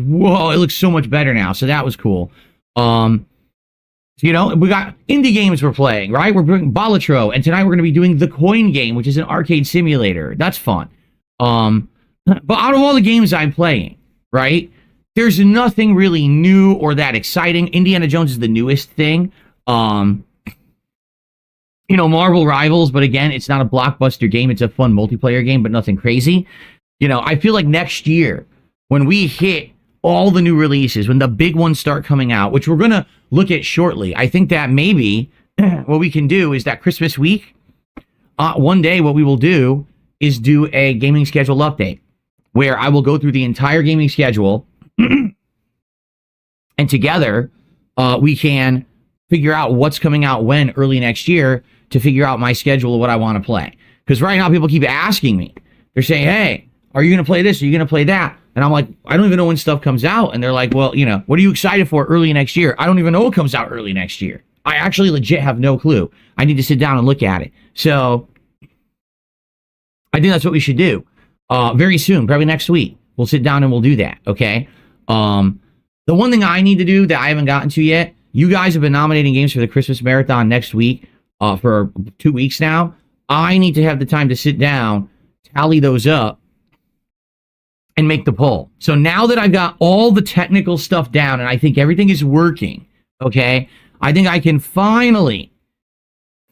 whoa, it looks so much better now. So that was cool. You know, we got indie games we're playing, right? We're doing Balatro, and tonight we're going to be doing The Coin Game, which is an arcade simulator. That's fun. But out of all the games I'm playing, right, there's nothing really new or that exciting. Indiana Jones is the newest thing. You know, Marvel Rivals, but again, it's not a blockbuster game. It's a fun multiplayer game, but nothing crazy. You know, I feel like next year, when we hit all the new releases, when the big ones start coming out, which we're going to look at shortly, I think that maybe what we can do is that Christmas week, one day what we will do is do a gaming schedule update where I will go through the entire gaming schedule and together we can figure out what's coming out when early next year to figure out my schedule of what I want to play. Because right now people keep asking me. They're saying, hey, are you going to play this? Are you going to play that? And I'm like, I don't even know when stuff comes out. And they're like, well, you know, what are you excited for early next year? I don't even know what comes out early next year. I actually legit have no clue. I need to sit down and look at it. So I think that's what we should do. Very soon, probably next week, we'll sit down and we'll do that. Okay. The one thing I need to do that I haven't gotten to yet, you guys have been nominating games for the Christmas Marathon next week, for 2 weeks now. I need to have the time to sit down, tally those up, and make the poll. So now that I've got all the technical stuff down and I think everything is working, okay, I think I can finally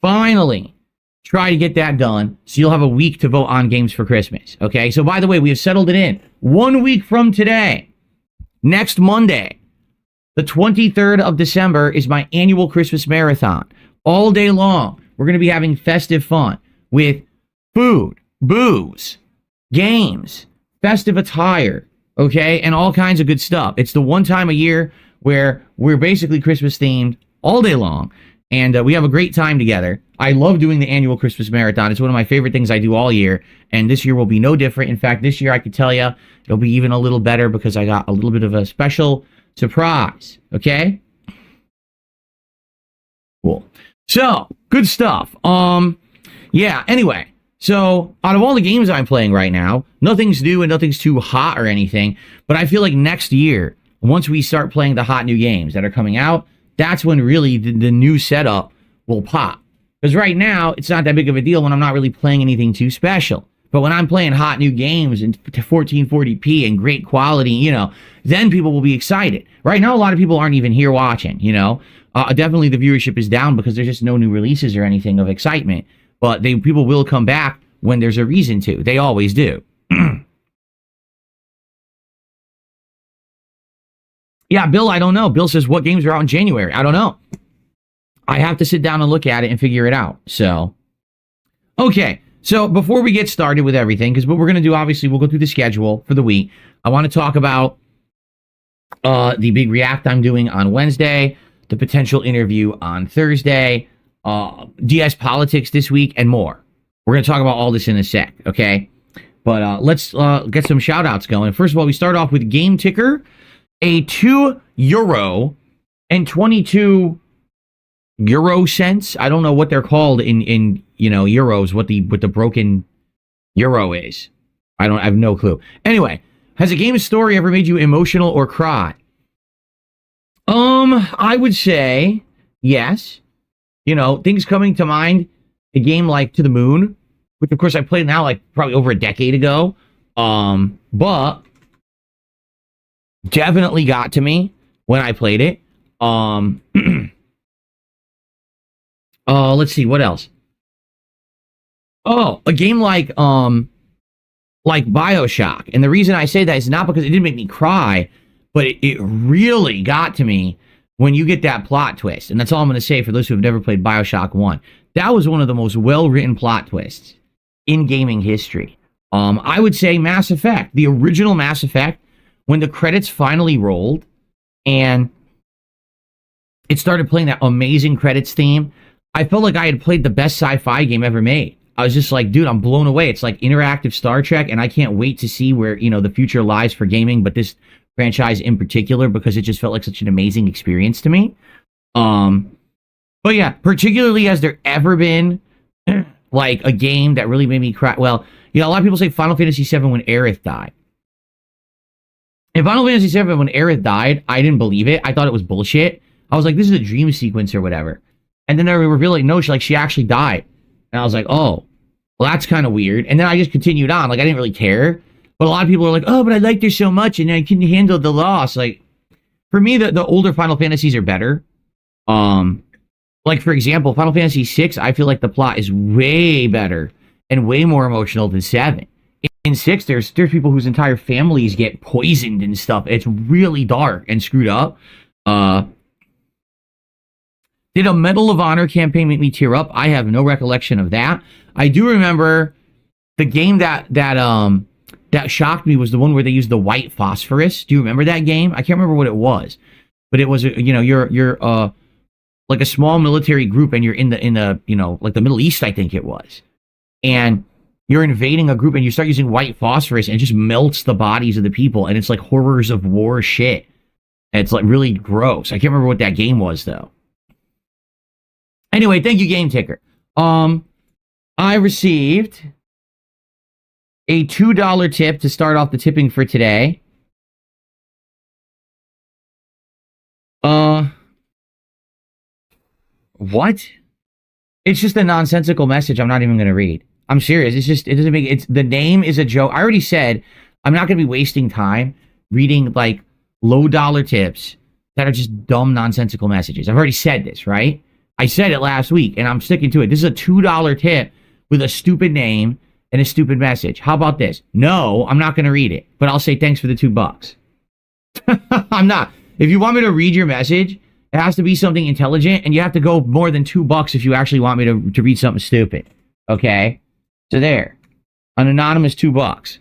try to get that done. So you'll have a week to vote on games for Christmas, okay? So by the way, we have settled it in. 1 week from today, next Monday, the 23rd of December is my annual Christmas marathon. All day long, we're going to be having festive fun with food, booze, games, festive attire, okay, and all kinds of good stuff. It's the one time a year where we're basically Christmas themed all day long, and we have a great time together. I love doing the annual Christmas marathon. It's one of my favorite things I do all year, and this year will be no different. In fact, this year I could tell you it'll be even a little better because I got a little bit of a special surprise, okay? Cool. So, good stuff. Yeah, anyway. So, out of all the games I'm playing right now, nothing's new and nothing's too hot or anything, but I feel like next year, once we start playing the hot new games that are coming out, that's when really the new setup will pop. Because right now, it's not that big of a deal when I'm not really playing anything too special. But when I'm playing hot new games in 1440p and great quality, you know, then people will be excited. Right now, a lot of people aren't even here watching, you know. Definitely the viewership is down because there's just no new releases or anything of excitement. But people will come back when there's a reason to. They always do. Yeah, Bill, I don't know. Bill says, what games are out in January? I don't know. I have to sit down and look at it and figure it out. So, okay. So, before we get started with everything, because what we're going to do, obviously, we'll go through the schedule for the week. I want to talk about the big React I'm doing on Wednesday, the potential interview on Thursday, DS Politics this week, and more. We're going to talk about all this in a sec, okay? But let's get some shout-outs going. First of all, we start off with Game Ticker, a €2 and 22 euro cents. I don't know what they're called in you know, euros, what the broken euro is. I have no clue. Anyway, has a game story ever made you emotional or cry? I would say yes. You know, things coming to mind, a game like To the Moon, which of course I played now like probably over a decade ago. But definitely got to me when I played it. Let's see, what else? Oh, a game like BioShock. And the reason I say that is not because it didn't make me cry, but it really got to me when you get that plot twist. And that's all I'm going to say for those who have never played BioShock 1. That was one of the most well-written plot twists in gaming history. I would say Mass Effect, the original Mass Effect, when the credits finally rolled and it started playing that amazing credits theme, I felt like I had played the best sci-fi game ever made. I was just like, dude, I'm blown away. It's like interactive Star Trek, and I can't wait to see where, you know, the future lies for gaming, but this franchise in particular, because it just felt like such an amazing experience to me. But yeah, particularly has there ever been like a game that really made me cry? Well, you know, a lot of people say Final Fantasy VII when Aerith died. In Final Fantasy VII, when Aerith died, I didn't believe it. I thought it was bullshit. I was like, this is a dream sequence or whatever. And then they revealed, like, no, she actually died. And I was like, oh, well, that's kind of weird. And then I just continued on. Like, I didn't really care. But a lot of people are like, oh, but I liked her so much, and I couldn't handle the loss. Like, for me, the older Final Fantasies are better. Like, for example, Final Fantasy VI, I feel like the plot is way better and way more emotional than 7. In 6, there's people whose entire families get poisoned and stuff. It's really dark and screwed up. Did a Medal of Honor campaign make me tear up? I have no recollection of that. I do remember the game that shocked me was the one where they used the white phosphorus. Do you remember that game? I can't remember what it was, but it was, you know, you're like a small military group, and you're in the you know, like the Middle East, I think it was, and you're invading a group, and you start using white phosphorus, and it just melts the bodies of the people, and it's like horrors of war shit. And it's like really gross. I can't remember what that game was though. Anyway, thank you, Game Ticker. I received a $2 tip to start off the tipping for today. What? It's just a nonsensical message I'm not even going to read. I'm serious. It's just, it doesn't make, it's, the name is a joke. I already said I'm not going to be wasting time reading like low dollar tips that are just dumb, nonsensical messages. I've already said this, right? I said it last week, and I'm sticking to it. This is a $2 tip with a stupid name and a stupid message. How about this? No, I'm not going to read it, but I'll say thanks for the $2. I'm not. If you want me to read your message, it has to be something intelligent, and you have to go more than $2 if you actually want me to read something stupid. Okay? So there. An anonymous $2.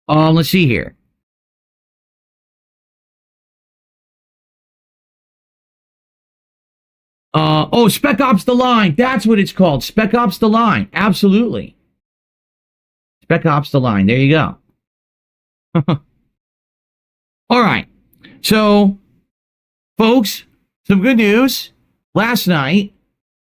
Let's see here. Oh, Spec Ops The Line. That's what it's called. Spec Ops The Line. Absolutely. Spec Ops The Line. There you go. All right. So, folks, some good news. Last night,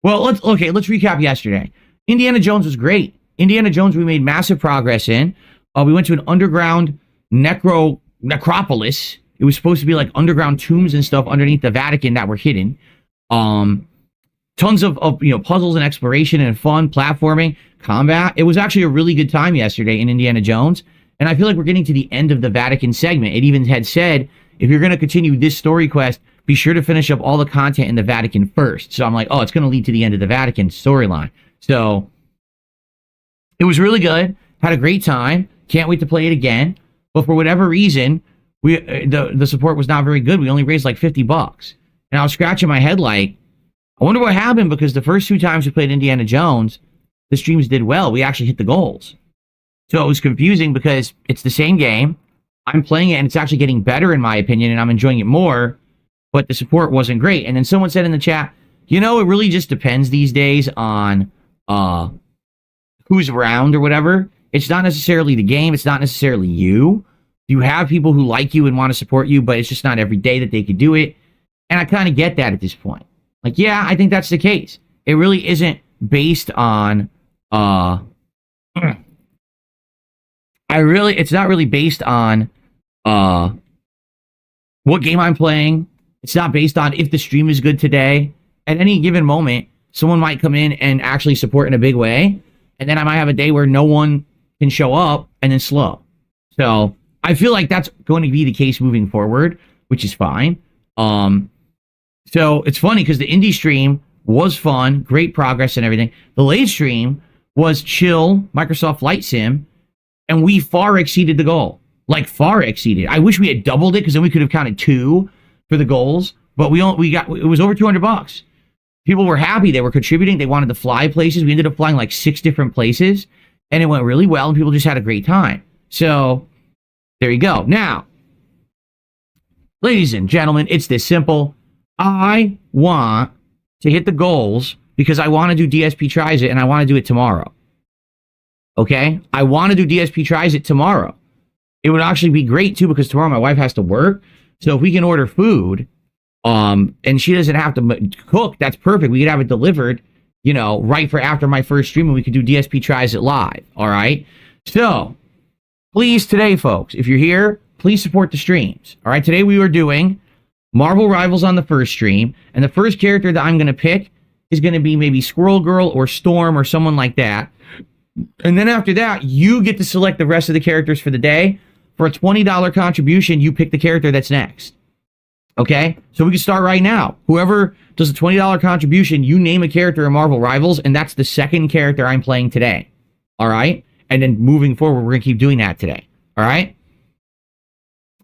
well, let's recap yesterday. Indiana Jones was great. Indiana Jones, we made massive progress in. We went to an underground necropolis. It was supposed to be like underground tombs and stuff underneath the Vatican that were hidden. Tons of you know, puzzles and exploration and fun, platforming, combat. It was actually a really good time yesterday in Indiana Jones. And I feel like we're getting to the end of the Vatican segment. It even had said, if you're going to continue this story quest, be sure to finish up all the content in the Vatican first. So I'm like, oh, it's going to lead to the end of the Vatican storyline. So it was really good. Had a great time. Can't wait to play it again. But for whatever reason, the support was not very good. We only raised like $50. And I was scratching my head like, I wonder what happened, because the first 2 times we played Indiana Jones, the streams did well. We actually hit the goals. So it was confusing because it's the same game. I'm playing it and it's actually getting better in my opinion, and I'm enjoying it more, but the support wasn't great. And then someone said in the chat, you know, it really just depends these days on who's around or whatever. It's not necessarily the game. It's not necessarily you. You have people who like you and want to support you, but it's just not every day that they could do it. And I kind of get that at this point. Like, yeah, I think that's the case. It really isn't based on, it's not really based on, what game I'm playing. It's not based on if the stream is good today. At any given moment, someone might come in and actually support in a big way. And then I might have a day where no one can show up and then slow. So I feel like that's going to be the case moving forward, which is fine. So it's funny because the indie stream was fun, great progress and everything. The late stream was chill, Microsoft Flight Sim, and we far exceeded the goal. Like, far exceeded. I wish we had doubled it, because then we could have counted 2 for the goals. But it was over $200. People were happy. They were contributing. They wanted to fly places. We ended up flying like 6 different places, and it went really well, and people just had a great time. So there you go. Now, ladies and gentlemen, it's this simple. I want to hit the goals because I want to do DSP Tries It, and I want to do it tomorrow. Okay? I want to do DSP Tries It tomorrow. It would actually be great, too, because tomorrow my wife has to work. So if we can order food, and she doesn't have to cook, that's perfect. We could have it delivered, you know, right for after my first stream, and we could do DSP Tries It live. All right? So please today, folks, if you're here, please support the streams. All right, today we were doing Marvel Rivals on the first stream, and the first character that I'm going to pick is going to be maybe Squirrel Girl or Storm or someone like that. And then after that, you get to select the rest of the characters for the day. For a $20 contribution, you pick the character that's next. Okay? So we can start right now. Whoever does a $20 contribution, you name a character in Marvel Rivals, and that's the second character I'm playing today. All right? And then moving forward, we're going to keep doing that today. All right?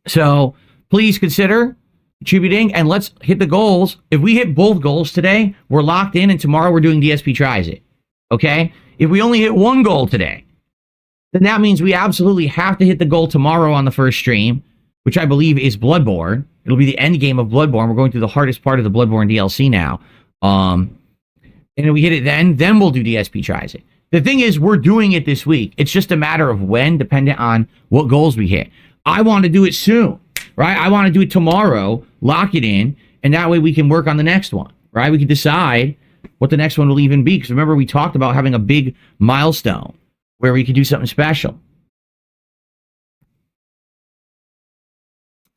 So please consider contributing, and let's hit the goals. If we hit both goals today, we're locked in, and tomorrow we're doing DSP Tries It. Okay? If we only hit one goal today, then that means we absolutely have to hit the goal tomorrow on the first stream, which I believe is Bloodborne. It'll be the end game of Bloodborne. We're going through the hardest part of the Bloodborne DLC now. And if we hit it then we'll do DSP Tries It. The thing is, we're doing it this week. It's just a matter of when, dependent on what goals we hit. I want to do it soon, right? I want to do it tomorrow, lock it in, and that way we can work on the next one, right? We can decide what the next one will even be. Because remember, we talked about having a big milestone where we could do something special.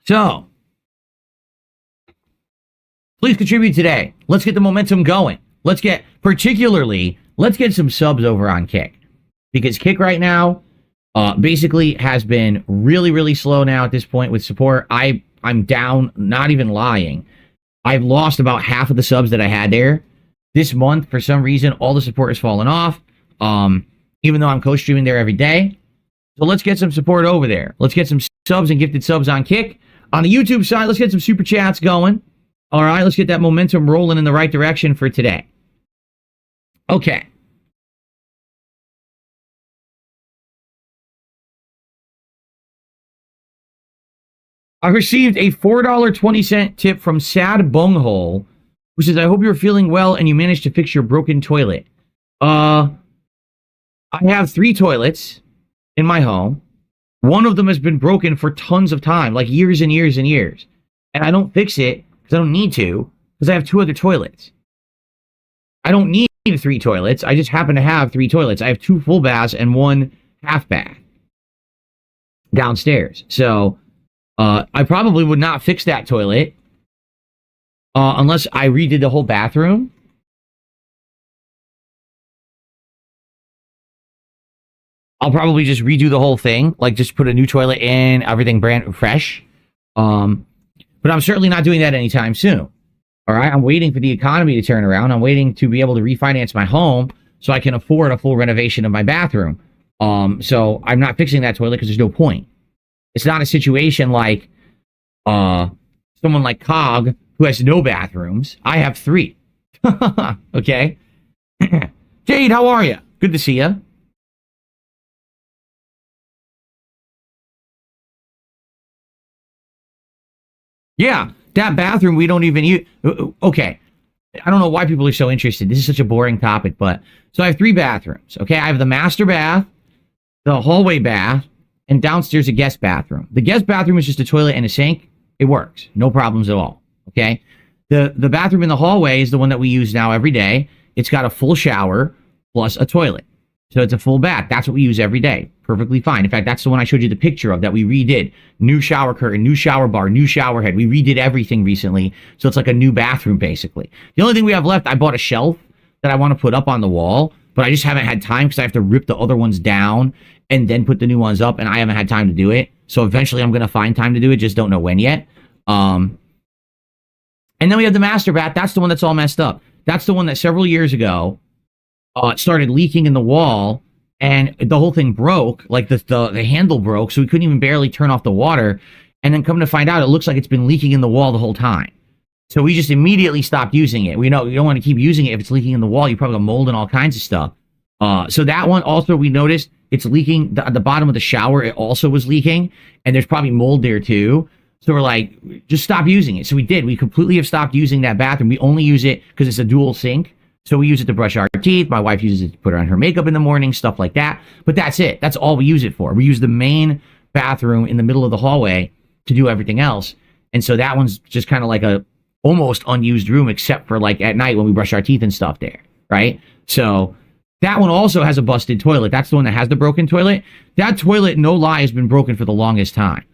So, please contribute today. Let's get the momentum going. Let's get some subs over on Kick. Because Kick right now basically has been really, really slow now at this point with support. I'm down, not even lying. I've lost about half of the subs that I had there. This month, for some reason, all the support has fallen off. Even though I'm co-streaming there every day. So let's get some support over there. Let's get some subs and gifted subs on Kick. On the YouTube side, let's get some super chats going. All right, let's get that momentum rolling in the right direction for today. Okay. I received a $4.20 tip from Sad Bunghole, who says, I hope you're feeling well and you managed to fix your broken toilet. I have 3 toilets in my home. One of them has been broken for tons of time, like years and years and years. And I don't fix it because I don't need to, because I have 2 other toilets. I don't need 3 toilets. I just happen to have 3 toilets. I have 2 full baths and 1 half bath downstairs. So I probably would not fix that toilet unless I redid the whole bathroom. I'll probably just redo the whole thing, like just put a new toilet in, everything brand fresh. But I'm certainly not doing that anytime soon. All right, I'm waiting for the economy to turn around. I'm waiting to be able to refinance my home so I can afford a full renovation of my bathroom. So I'm not fixing that toilet because there's no point. It's not a situation like someone like Cog who has no bathrooms. I have 3. Okay. Jade, how are you? Good to see you. Yeah, that bathroom we don't even use. Okay, I don't know why people are so interested. This is such a boring topic, but so I have 3 bathrooms. Okay, I have the master bath, the hallway bath, and downstairs a guest bathroom. The guest bathroom is just a toilet and a sink. It works, no problems at all. Okay, the bathroom in the hallway is the one that we use now every day. It's got a full shower plus a toilet. So it's a full bath. That's what we use every day. Perfectly fine. In fact, that's the one I showed you the picture of that we redid. New shower curtain, new shower bar, new shower head. We redid everything recently. So it's like a new bathroom, basically. The only thing we have left, I bought a shelf that I want to put up on the wall, but I just haven't had time because I have to rip the other ones down and then put the new ones up, and I haven't had time to do it. So eventually I'm going to find time to do it. Just don't know when yet. And then we have the master bath. That's the one that's all messed up. That's the one that several years ago, it started leaking in the wall, and the whole thing broke. Like the handle broke, so we couldn't even barely turn off the water. And then come to find out, it looks like it's been leaking in the wall the whole time. So we just immediately stopped using it. We know you don't want to keep using it if it's leaking in the wall. You probably got mold and all kinds of stuff. So that one also, we noticed it's leaking at the bottom of the shower. It also was leaking, and there's probably mold there too. So we're like, just stop using it. So we did. We completely have stopped using that bathroom. We only use it because it's a dual sink. So we use it to brush our teeth. My wife uses it to put on her makeup in the morning, stuff like that. But that's it. That's all we use it for. We use the main bathroom in the middle of the hallway to do everything else. And so that one's just kind of like a almost unused room, except for like at night when we brush our teeth and stuff there, right? So That one also has a busted toilet. That's the one that has the broken toilet. That toilet, no lie, has been broken for the longest time.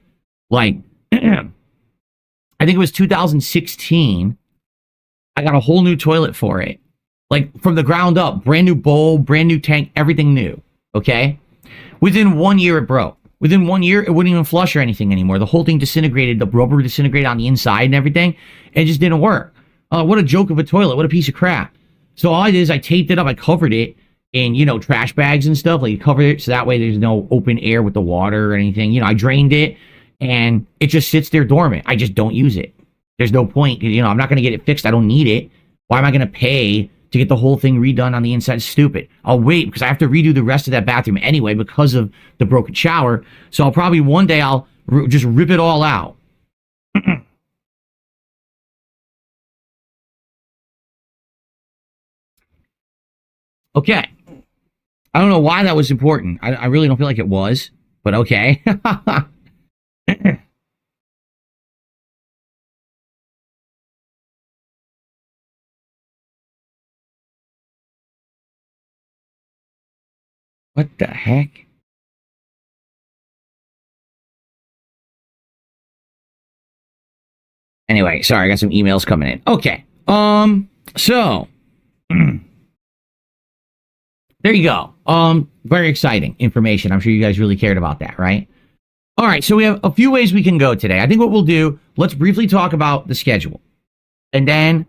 Like, I think it was 2016. I got a whole new toilet for it. Like, from the ground up. Brand new bowl, brand new tank, everything new. Okay? Within 1 year, it broke. Within 1 year, it wouldn't even flush or anything anymore. The whole thing disintegrated. The rubber disintegrated on the inside and everything. And it just didn't work. What a joke of a toilet. What a piece of crap. So all I did is I taped it up. I covered it in, trash bags and stuff. Like, you cover it so that way there's no open air with the water or anything. I drained it, and it just sits there dormant. I just don't use it. There's no point. I'm not going to get it fixed. I don't need it. Why am I going to pay to get the whole thing redone on the inside? It's stupid. I'll wait because I have to redo the rest of that bathroom anyway because of the broken shower. So I'll probably one day I'll just rip it all out. Okay. I don't know why that was important. I really don't feel like it was, but okay. What the heck? Anyway, sorry, I got some emails coming in. Okay. So there you go. Very exciting information. I'm sure you guys really cared about that, right? All right, so we have a few ways we can go today. I think what we'll do, let's briefly talk about the schedule. And then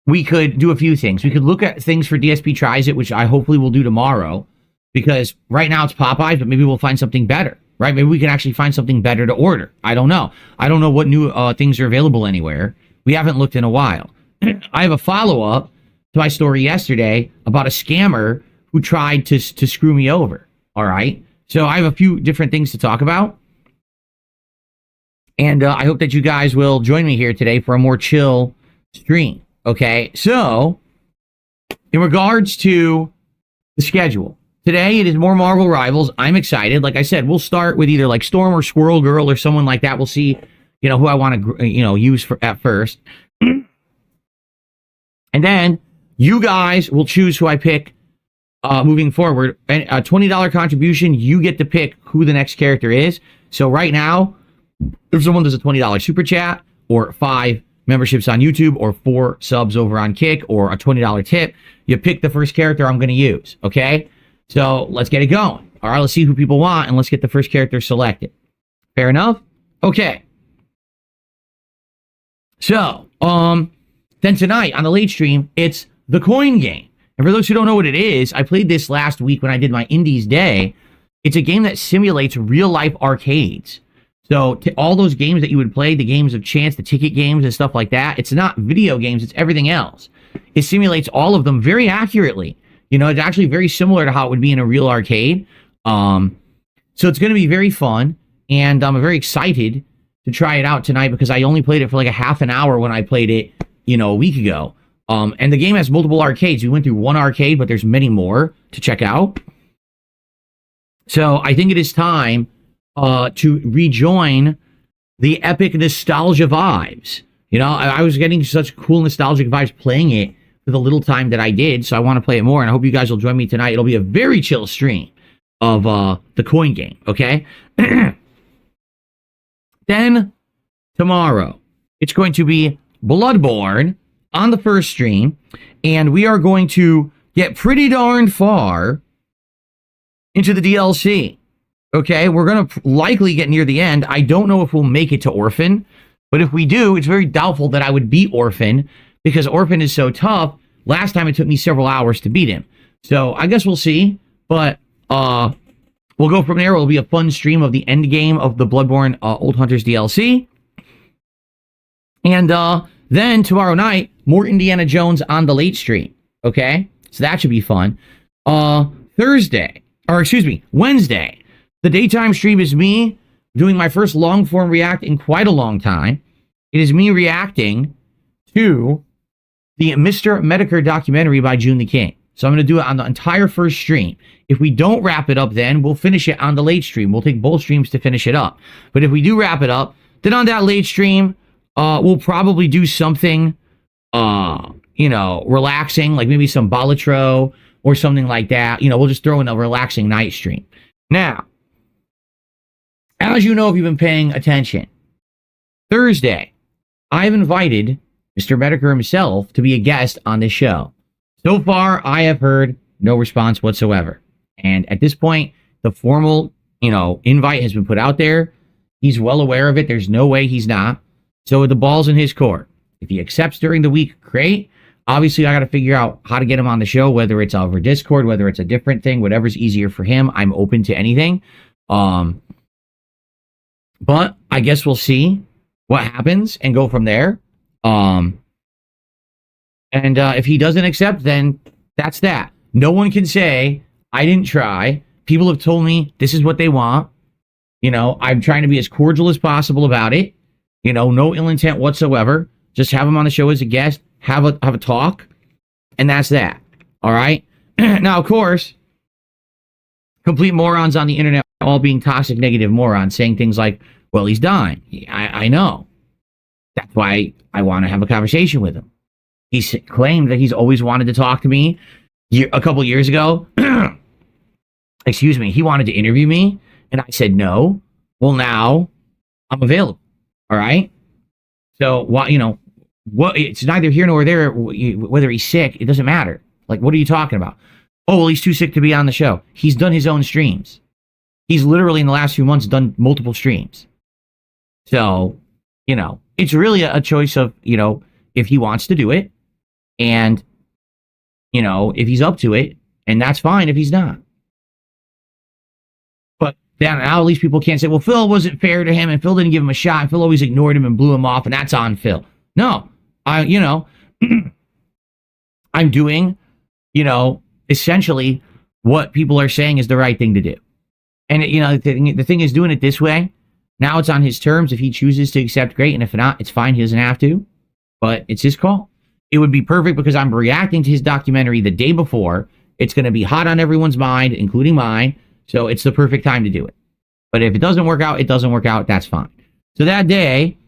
we could do a few things. We could look at things for DSP Tries It, which I hopefully will do tomorrow. Because right now it's Popeyes, but maybe we'll find something better, right? Maybe we can actually find something better to order. I don't know. I don't know what new things are available anywhere. We haven't looked in a while. I have a follow-up to my story yesterday about a scammer who tried to screw me over, all right? So I have a few different things to talk about. And I hope that you guys will join me here today for a more chill stream, okay? So, in regards to the schedule, today, it is more Marvel Rivals. I'm excited. Like I said, we'll start with either like Storm or Squirrel Girl or someone like that. We'll see, who I want to, use at first. And then you guys will choose who I pick moving forward. And a $20 contribution, you get to pick who the next character is. So right now, if someone does a $20 super chat or 5 memberships on YouTube or 4 subs over on Kick or a $20 tip, you pick the first character I'm going to use, okay? So let's get it going. All right, let's see who people want, and let's get the first character selected. Fair enough? Okay. So, then tonight on the late stream, it's the coin game. And for those who don't know what it is, I played this last week when I did my Indies Day. It's a game that simulates real-life arcades. So all those games that you would play, the games of chance, the ticket games and stuff like that, it's not video games, it's everything else. It simulates all of them very accurately. It's actually very similar to how it would be in a real arcade. So it's going to be very fun, and I'm very excited to try it out tonight because I only played it for like a half an hour when I played it, a week ago. And the game has multiple arcades. We went through one arcade, but there's many more to check out. So I think it is time to rejoin the epic nostalgia vibes. I was getting such cool nostalgic vibes playing it for the little time that I did, so I want to play it more, and I hope you guys will join me tonight. It'll be a very chill stream of the coin game, okay? Then, tomorrow, it's going to be Bloodborne on the first stream, and we are going to get pretty darn far into the DLC, okay? We're going to likely get near the end. I don't know if we'll make it to Orphan, but if we do, it's very doubtful that I would beat Orphan, because Orphan is so tough. Last time it took me several hours to beat him. So I guess we'll see. But we'll go from there. It'll be a fun stream of the end game of the Bloodborne Old Hunters DLC. And then tomorrow night, more Indiana Jones on the late stream. Okay? So that should be fun. Wednesday. The daytime stream is me doing my first long form react in quite a long time. It is me reacting to the Mr. Medicare documentary by June the King. So I'm going to do it on the entire first stream. If we don't wrap it up then, we'll finish it on the late stream. We'll take both streams to finish it up. But if we do wrap it up, then on that late stream, we'll probably do something, relaxing, like maybe some Balatro, or something like that. We'll just throw in a relaxing night stream. Now, as you know, if you've been paying attention, Thursday, I've invited Mr. Medicare himself to be a guest on this show. So far, I have heard no response whatsoever. And at this point, the formal, invite has been put out there. He's well aware of it. There's no way he's not. So the ball's in his court. If he accepts during the week, great. Obviously, I got to figure out how to get him on the show, whether it's over Discord, whether it's a different thing, whatever's easier for him. I'm open to anything. But I guess we'll see what happens and go from there. And if he doesn't accept, then that's that. No one can say, I didn't try. People have told me this is what they want. I'm trying to be as cordial as possible about it. No ill intent whatsoever. Just have him on the show as a guest, have a talk, and that's that. All right? Now, of course, complete morons on the internet, all being toxic, negative morons, saying things like, well, he's dying. I know. That's why I want to have a conversation with him. He's claimed that he's always wanted to talk to me. A couple years ago, excuse me, he wanted to interview me, and I said no. Well, now I'm available. All right? So, it's neither here nor there. Whether he's sick, it doesn't matter. Like, what are you talking about? Oh, well, he's too sick to be on the show. He's done his own streams. He's literally in the last few months done multiple streams. So, it's really a choice of, if he wants to do it and, if he's up to it, and that's fine if he's not. But now at least people can't say, well, Phil wasn't fair to him and Phil didn't give him a shot. And Phil always ignored him and blew him off, and that's on Phil. No, I'm doing, essentially what people are saying is the right thing to do. And, the thing is, doing it this way, now it's on his terms. If he chooses to accept, great. And if not, it's fine. He doesn't have to. But it's his call. It would be perfect because I'm reacting to his documentary the day before. It's going to be hot on everyone's mind, including mine. So it's the perfect time to do it. But if it doesn't work out, it doesn't work out. That's fine. So that day,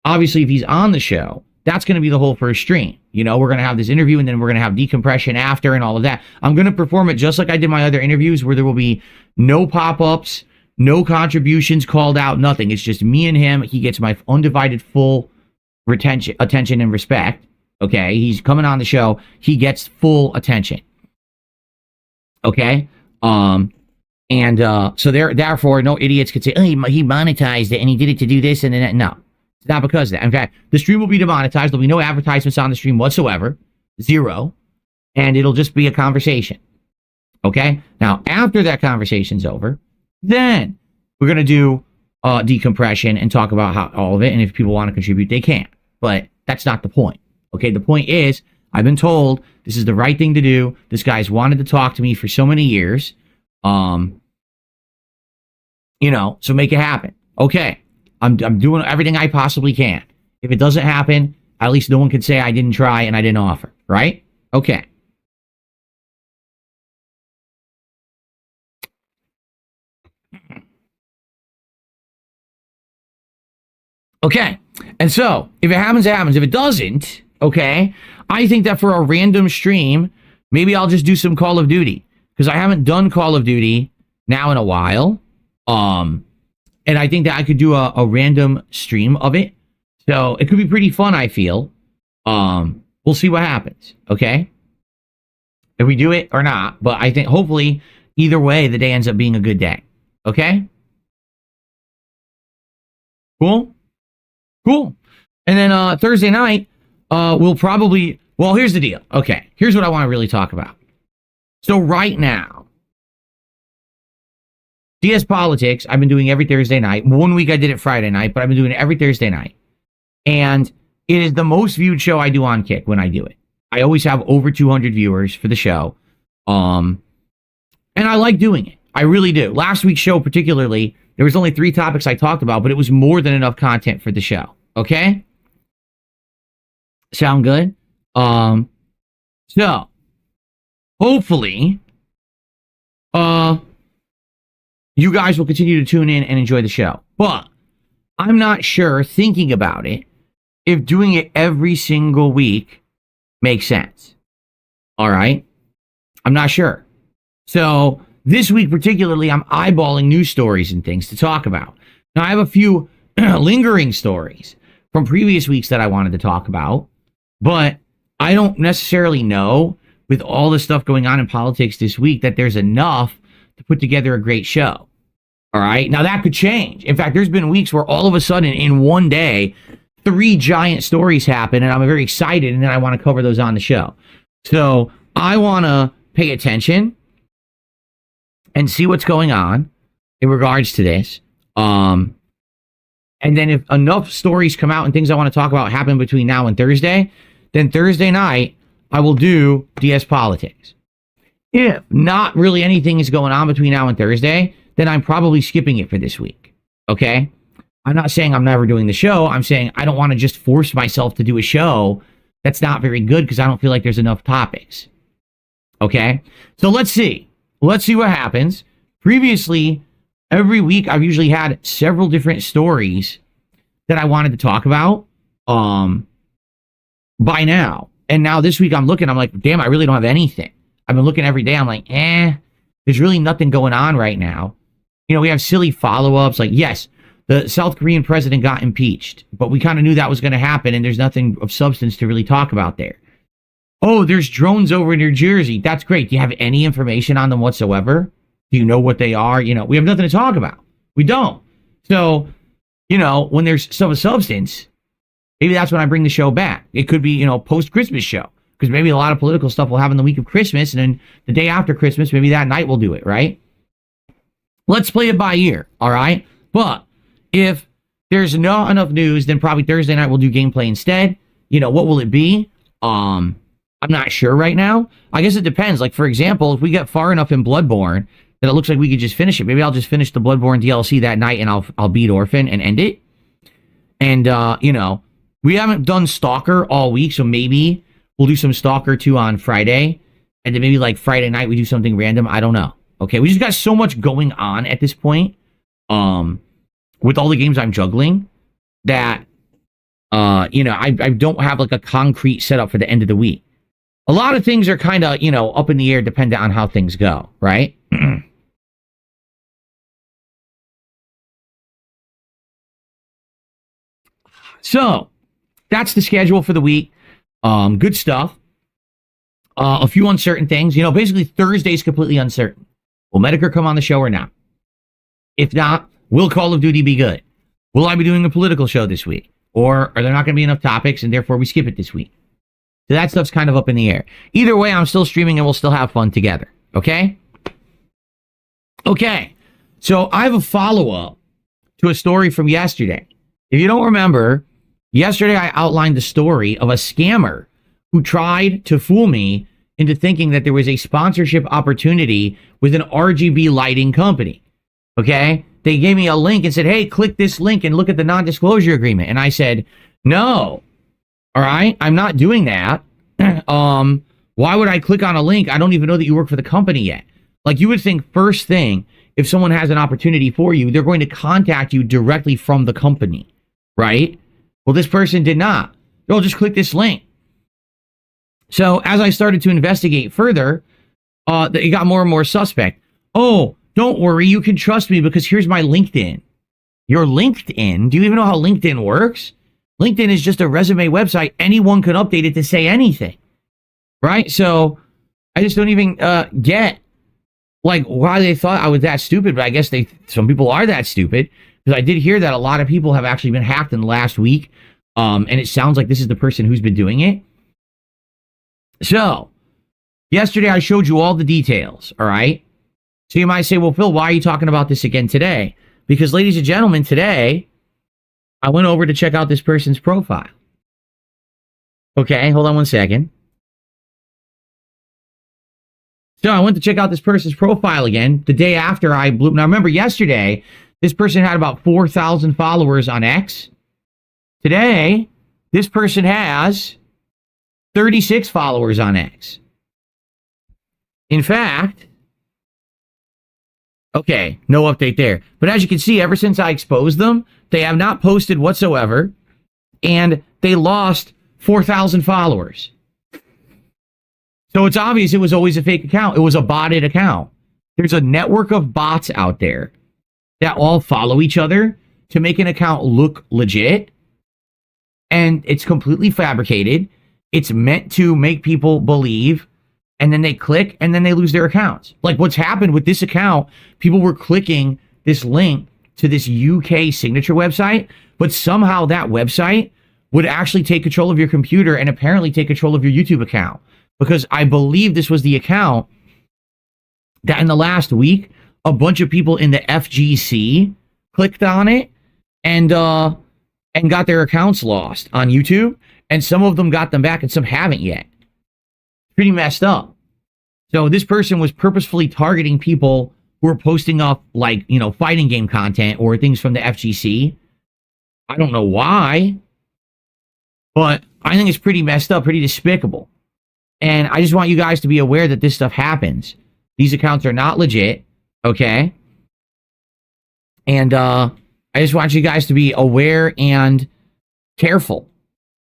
obviously, if he's on the show, that's going to be the whole first stream. We're going to have this interview, and then we're going to have decompression after and all of that. I'm going to perform it just like I did my other interviews, where there will be no pop-ups, no contributions called out, nothing. It's just me and him. He gets my undivided full attention and respect. Okay? He's coming on the show. He gets full attention. Okay? So therefore, no idiots could say, oh, he monetized it, and he did it to do this and then that. No. It's not because of that. In fact, the stream will be demonetized. There'll be no advertisements on the stream whatsoever. 0. And it'll just be a conversation. Okay? Now, after that conversation's over, then we're going to do decompression and talk about how all of it. And if people want to contribute, they can. But that's not the point. Okay? The point is, I've been told this is the right thing to do. This guy's wanted to talk to me for so many years. So make it happen. Okay. I'm doing everything I possibly can. If it doesn't happen, at least no one can say I didn't try and I didn't offer, right? Okay. Okay. And so, if it happens, it happens. If it doesn't, okay, I think that for a random stream, maybe I'll just do some Call of Duty. Because I haven't done Call of Duty now in a while. And I think that I could do a random stream of it. So it could be pretty fun, I feel. We'll see what happens, okay? If we do it or not. But I think hopefully, either way, the day ends up being a good day. Okay? Cool? Cool. And then Thursday night, we'll probably... Well, here's the deal. Okay, here's what I want to really talk about. So right now, DS Politics, I've been doing every Thursday night. 1 week I did it Friday night, but I've been doing it every Thursday night. And it is the most viewed show I do on Kick when I do it. I always have over 200 viewers for the show. And I like doing it. I really do. Last week's show particularly, there was only 3 topics I talked about, but it was more than enough content for the show. Okay? Sound good? So, hopefully, you guys will continue to tune in and enjoy the show. But I'm not sure, thinking about it, if doing it every single week makes sense. All right? I'm not sure. So this week particularly, I'm eyeballing news stories and things to talk about. Now, I have a few lingering stories from previous weeks that I wanted to talk about, but I don't necessarily know, with all the stuff going on in politics this week, that there's enough to put together a great show. All right. Now, that could change. In fact, there's been weeks where all of a sudden in one day, 3 giant stories happen, and I'm very excited, and then I want to cover those on the show. So I want to pay attention and see what's going on in regards to this. And then if enough stories come out and things I want to talk about happen between now and Thursday, then Thursday night, I will do DS Politics. If not really anything is going on between now and Thursday, then I'm probably skipping it for this week. Okay? I'm not saying I'm never doing the show. I'm saying I don't want to just force myself to do a show that's not very good because I don't feel like there's enough topics. Okay? So let's see. Let's see what happens. Previously, every week I've usually had several different stories that I wanted to talk about by now. And now this week I'm like, damn, I really don't have anything. I've been looking every day. I'm like, there's really nothing going on right now. You know, we have silly follow-ups like, yes, the South Korean president got impeached, but we kind of knew that was going to happen, and there's nothing of substance to really talk about there. Oh, there's drones over in New Jersey. That's great. Do you have any information on them whatsoever? Do you know what they are? You know, we have nothing to talk about. We don't. So, you know, when there's some substance, maybe that's when I bring the show back. It could be, you know, post-Christmas show, because maybe a lot of political stuff will happen the week of Christmas, and then the day after Christmas, maybe that night we'll do it, right? Let's play it by ear, all right? But if there's not enough news, then probably Thursday night we'll do gameplay instead. You know, what will it be? I'm not sure right now. I guess it depends. Like, for example, if we get far enough in Bloodborne that it looks like we could just finish it, maybe I'll just finish the Bloodborne DLC that night and I'll beat Orphan and end it. And, you know, we haven't done Stalker all week, so maybe we'll do some Stalker 2 on Friday. And then maybe like Friday night we do something random. I don't know. Okay, we just got so much going on at this point with all the games I'm juggling that, you know, I don't have like a concrete setup for the end of the week. A lot of things are kind of, you know, up in the air depending on how things go, right? So, that's the schedule for the week. Good stuff. A few uncertain things. You know, basically Thursday's completely uncertain. Will Medicare come on the show or not? If not, will Call of Duty be good? Will I be doing a political show this week? Or are there not going to be enough topics and therefore we skip it this week? So that stuff's kind of up in the air. Either way, I'm still streaming and we'll still have fun together. Okay? Okay. So I have a follow-up to a story from yesterday. If you don't remember, yesterday I outlined the story of a scammer who tried to fool me into thinking that there was a sponsorship opportunity with an RGB lighting company. Okay? They gave me a link and said, hey, click this link and look at the non-disclosure agreement. And I said, no. All right? I'm not doing that. Why would I click on a link? I don't even know that you work for the company yet. Like, you would think first thing, if someone has an opportunity for you, they're going to contact you directly from the company, right? Well, this person did not. Oh, just click this link. So as I started to investigate further, it got more and more suspect. Oh, don't worry, you can trust me because here's my LinkedIn. Your LinkedIn? Do you even know how LinkedIn works? LinkedIn is just a resume website. Anyone can update it to say anything, right? So I just don't even get like why they thought I was that stupid. But I guess some people are that stupid, because I did hear that a lot of people have actually been hacked in the last week, and it sounds like this is the person who's been doing it. So yesterday I showed you all the details. All right. So you might say, well, Phil, why are you talking about this again today? Because, ladies and gentlemen, today I went over to check out this person's profile. Okay, hold on one second. So I went to check out this person's profile again the day after I blew. Now, remember, yesterday, this person had about 4,000 followers on X. Today, this person has 36 followers on X. In fact, okay, no update there. But as you can see, ever since I exposed them, they have not posted whatsoever, and they lost 4,000 followers. So it's obvious it was always a fake account. It was a botted account. There's a network of bots out there that all follow each other to make an account look legit. And it's completely fabricated. It's meant to make people believe, and then they click and then they lose their accounts. Like what's happened with this account, people were clicking this link to this UK signature website, but somehow that website would actually take control of your computer and apparently take control of your YouTube account. Because I believe this was the account that in the last week, a bunch of people in the FGC clicked on it and got their accounts lost on YouTube. And some of them got them back and some haven't yet. Pretty messed up. So this person was purposefully targeting people who were posting up like, you know, fighting game content or things from the FGC. I don't know why, but I think it's pretty messed up, pretty despicable. And I just want you guys to be aware that this stuff happens. These accounts are not legit, okay? And I just want you guys to be aware and careful,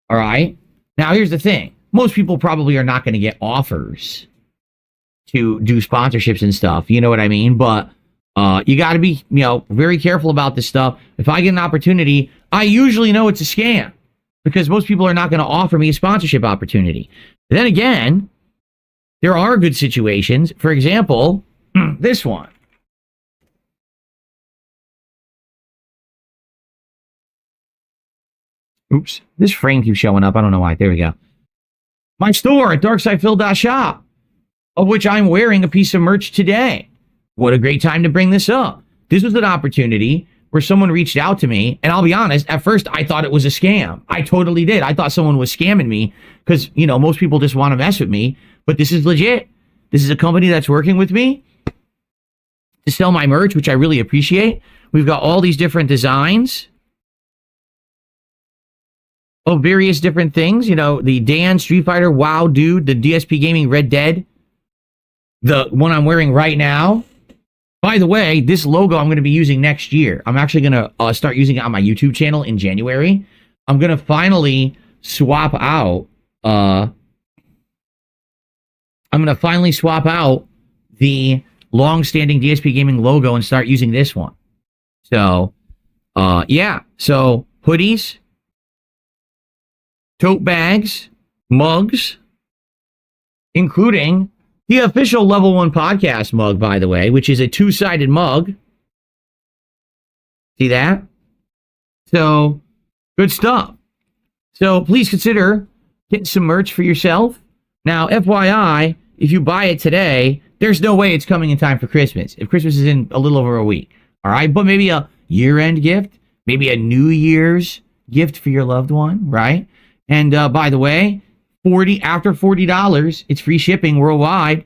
all right? Now, here's the thing. Most people probably are not going to get offers to do sponsorships and stuff, you know what I mean? But you got to be, you know, very careful about this stuff. If I get an opportunity, I usually know it's a scam because most people are not going to offer me a sponsorship opportunity. Then again, there are good situations. For example, this one. Oops, this frame keeps showing up. I don't know why. There we go. My store at darksidephil.shop, of which I'm wearing a piece of merch today. What a great time to bring this up. This was an opportunity where someone reached out to me, and I'll be honest, at first I thought it was a scam. I totally did. I thought someone was scamming me because, you know, most people just want to mess with me, but this is legit. This is a company that's working with me to sell my merch, which I really appreciate. We've got all these different designs of various different things. You know, the Dan Street Fighter, WoW Dude, the DSP Gaming Red Dead, the one I'm wearing right now. By the way, this logo I'm going to be using next year. I'm actually going to start using it on my YouTube channel in January. I'm going to finally swap out. I'm going to finally swap out the long-standing DSP Gaming logo and start using this one. So, yeah. So, hoodies, tote bags, mugs, including the official Level 1 podcast mug, by the way, which is a two-sided mug. See that? So, good stuff. So, please consider getting some merch for yourself. Now, FYI, if you buy it today, there's no way it's coming in time for Christmas. If Christmas is in a little over a week. All right? But maybe a year-end gift, maybe a New Year's gift for your loved one, right? And by the way, after $40, it's free shipping worldwide.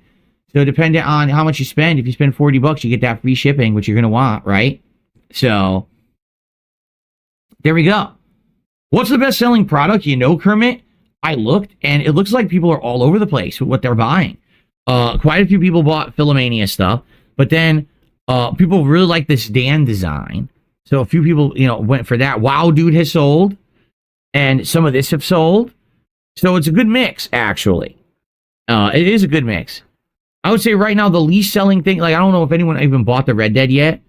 So depending on how much you spend, if you spend $40, you get that free shipping, which you're going to want, right? So there we go. What's the best-selling product? You know, Kermit, I looked, and it looks like people are all over the place with what they're buying. Quite a few people bought Philomania stuff, but then people really like this Dan design. So a few people, you know, went for that. WoW Dude has sold, and some of this have sold. So it's a good mix, actually. It is a good mix. I would say right now the least selling thing, like I don't know if anyone even bought the Red Dead yet.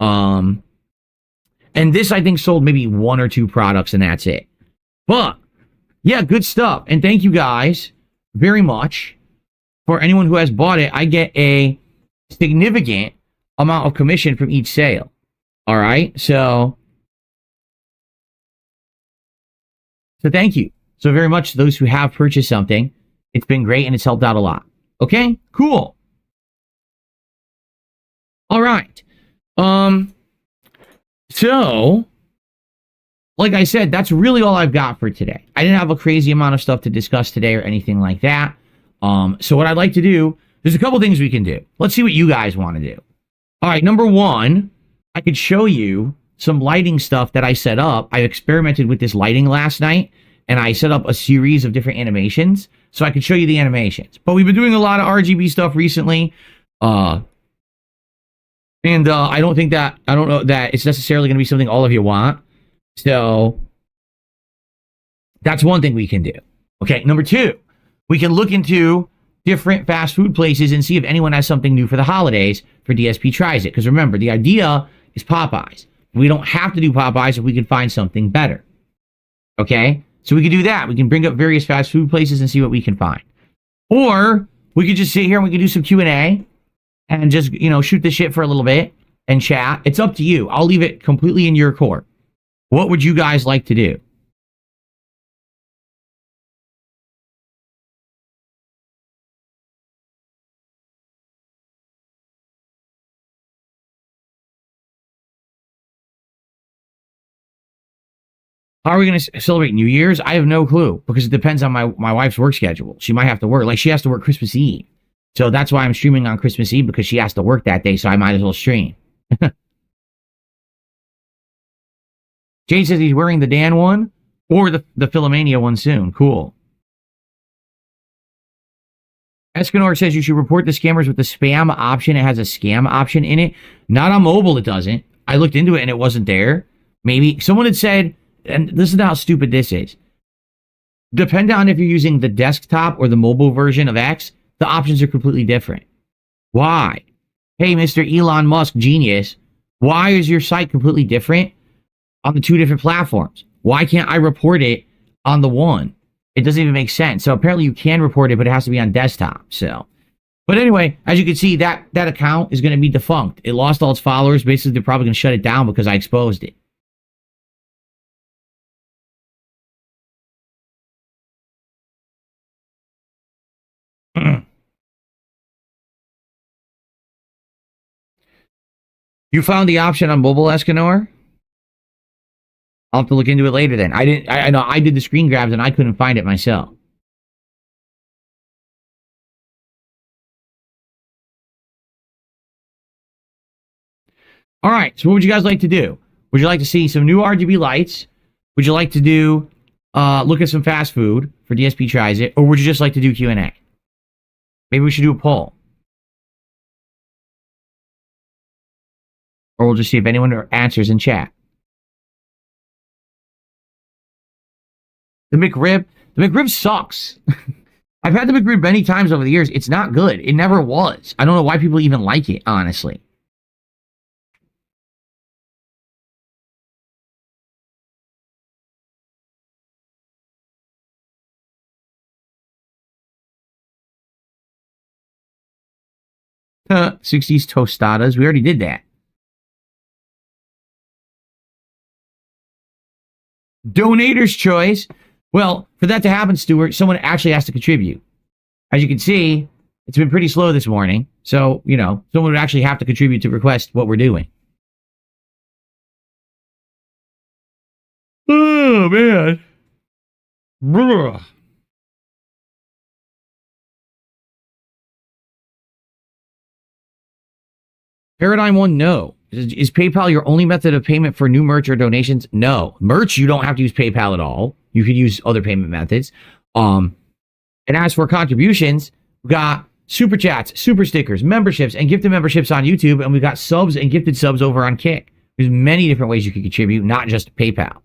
And this I think sold maybe one or two products and that's it. But yeah, good stuff. And thank you guys very much. For anyone who has bought it, I get a significant amount of commission from each sale. All right. So thank you so very much to those who have purchased something. It's been great and it's helped out a lot. Okay, cool. All right. So, like I said, that's really all I've got for today. I didn't have a crazy amount of stuff to discuss today or anything like that. So what I'd like to do, there's a couple things we can do. Let's see what you guys want to do. All right, number one, I could show you some lighting stuff that I set up. I experimented with this lighting last night, and I set up a series of different animations, so I could show you the animations. But we've been doing a lot of RGB stuff recently, and I don't know that it's necessarily going to be something all of you want. So that's one thing we can do. Okay, number two, we can look into different fast food places and see if anyone has something new for the holidays for DSP Tries It. Because remember, the idea is Popeyes. We don't have to do Popeyes if we can find something better. Okay? So we could do that. We can bring up various fast food places and see what we can find. Or we could just sit here and we could do some Q&A and just, shoot the shit for a little bit and chat. It's up to you. I'll leave it completely in your court. What would you guys like to do? How are we going to celebrate New Year's? I have no clue because it depends on my wife's work schedule. She might have to work. Like, she has to work Christmas Eve. So that's why I'm streaming on Christmas Eve, because she has to work that day, so I might as well stream. Jane says he's wearing the Dan one or the Philomania one soon. Cool. Escanor says you should report the scammers with the spam option. It has a scam option in it. Not on mobile, it doesn't. I looked into it and it wasn't there. Maybe someone had said, and this is how stupid this is. Depending on if you're using the desktop or the mobile version of X, the options are completely different. Why? Hey, Mr. Elon Musk genius, why is your site completely different on the two different platforms? Why can't I report it on the one? It doesn't even make sense. So apparently you can report it, but it has to be on desktop. So, but anyway, as you can see, that account is going to be defunct. It lost all its followers. Basically, they're probably going to shut it down because I exposed it. You found the option on mobile, Escanor? I'll have to look into it later then. I know I did the screen grabs and I couldn't find it myself. All right, so what would you guys like to do? Would you like to see some new RGB lights? Would you like to do look at some fast food for DSP Tries It? Or would you just like to do Q&A? Maybe we should do a poll. Or we'll just see if anyone answers in chat. The McRib sucks. I've had the McRib many times over the years. It's not good. It never was. I don't know why people even like it, honestly. Huh, 60s tostadas. We already did that. Donator's choice. Well, for that to happen, Stuart, someone actually has to contribute. As you can see, it's been pretty slow this morning. So, someone would actually have to contribute to request what we're doing. Oh, man. Brr. Paradigm 1, no. Is PayPal your only method of payment for new merch or donations? No. Merch, you don't have to use PayPal at all. You could use other payment methods. And as for contributions, we've got super chats, super stickers, memberships, and gifted memberships on YouTube. And we've got subs and gifted subs over on Kick. There's many different ways you can contribute, not just PayPal.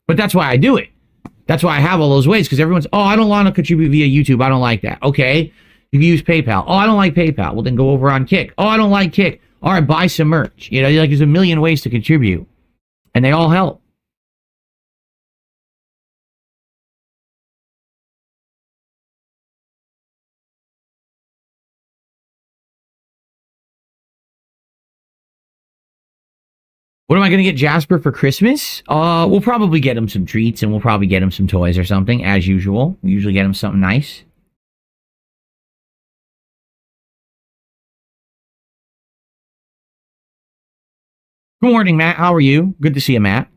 But that's why I do it. That's why I have all those ways, because everyone's, I don't want to contribute via YouTube. I don't like that. Okay. You can use PayPal. I don't like PayPal. Well, then go over on Kick. I don't like Kick. All right, buy some merch. There's a million ways to contribute, and they all help. What am I going to get Jasper for Christmas? We'll probably get him some treats, and we'll probably get him some toys or something, as usual. We usually get him something nice. Good morning, Matt. How are you? Good to see you, Matt.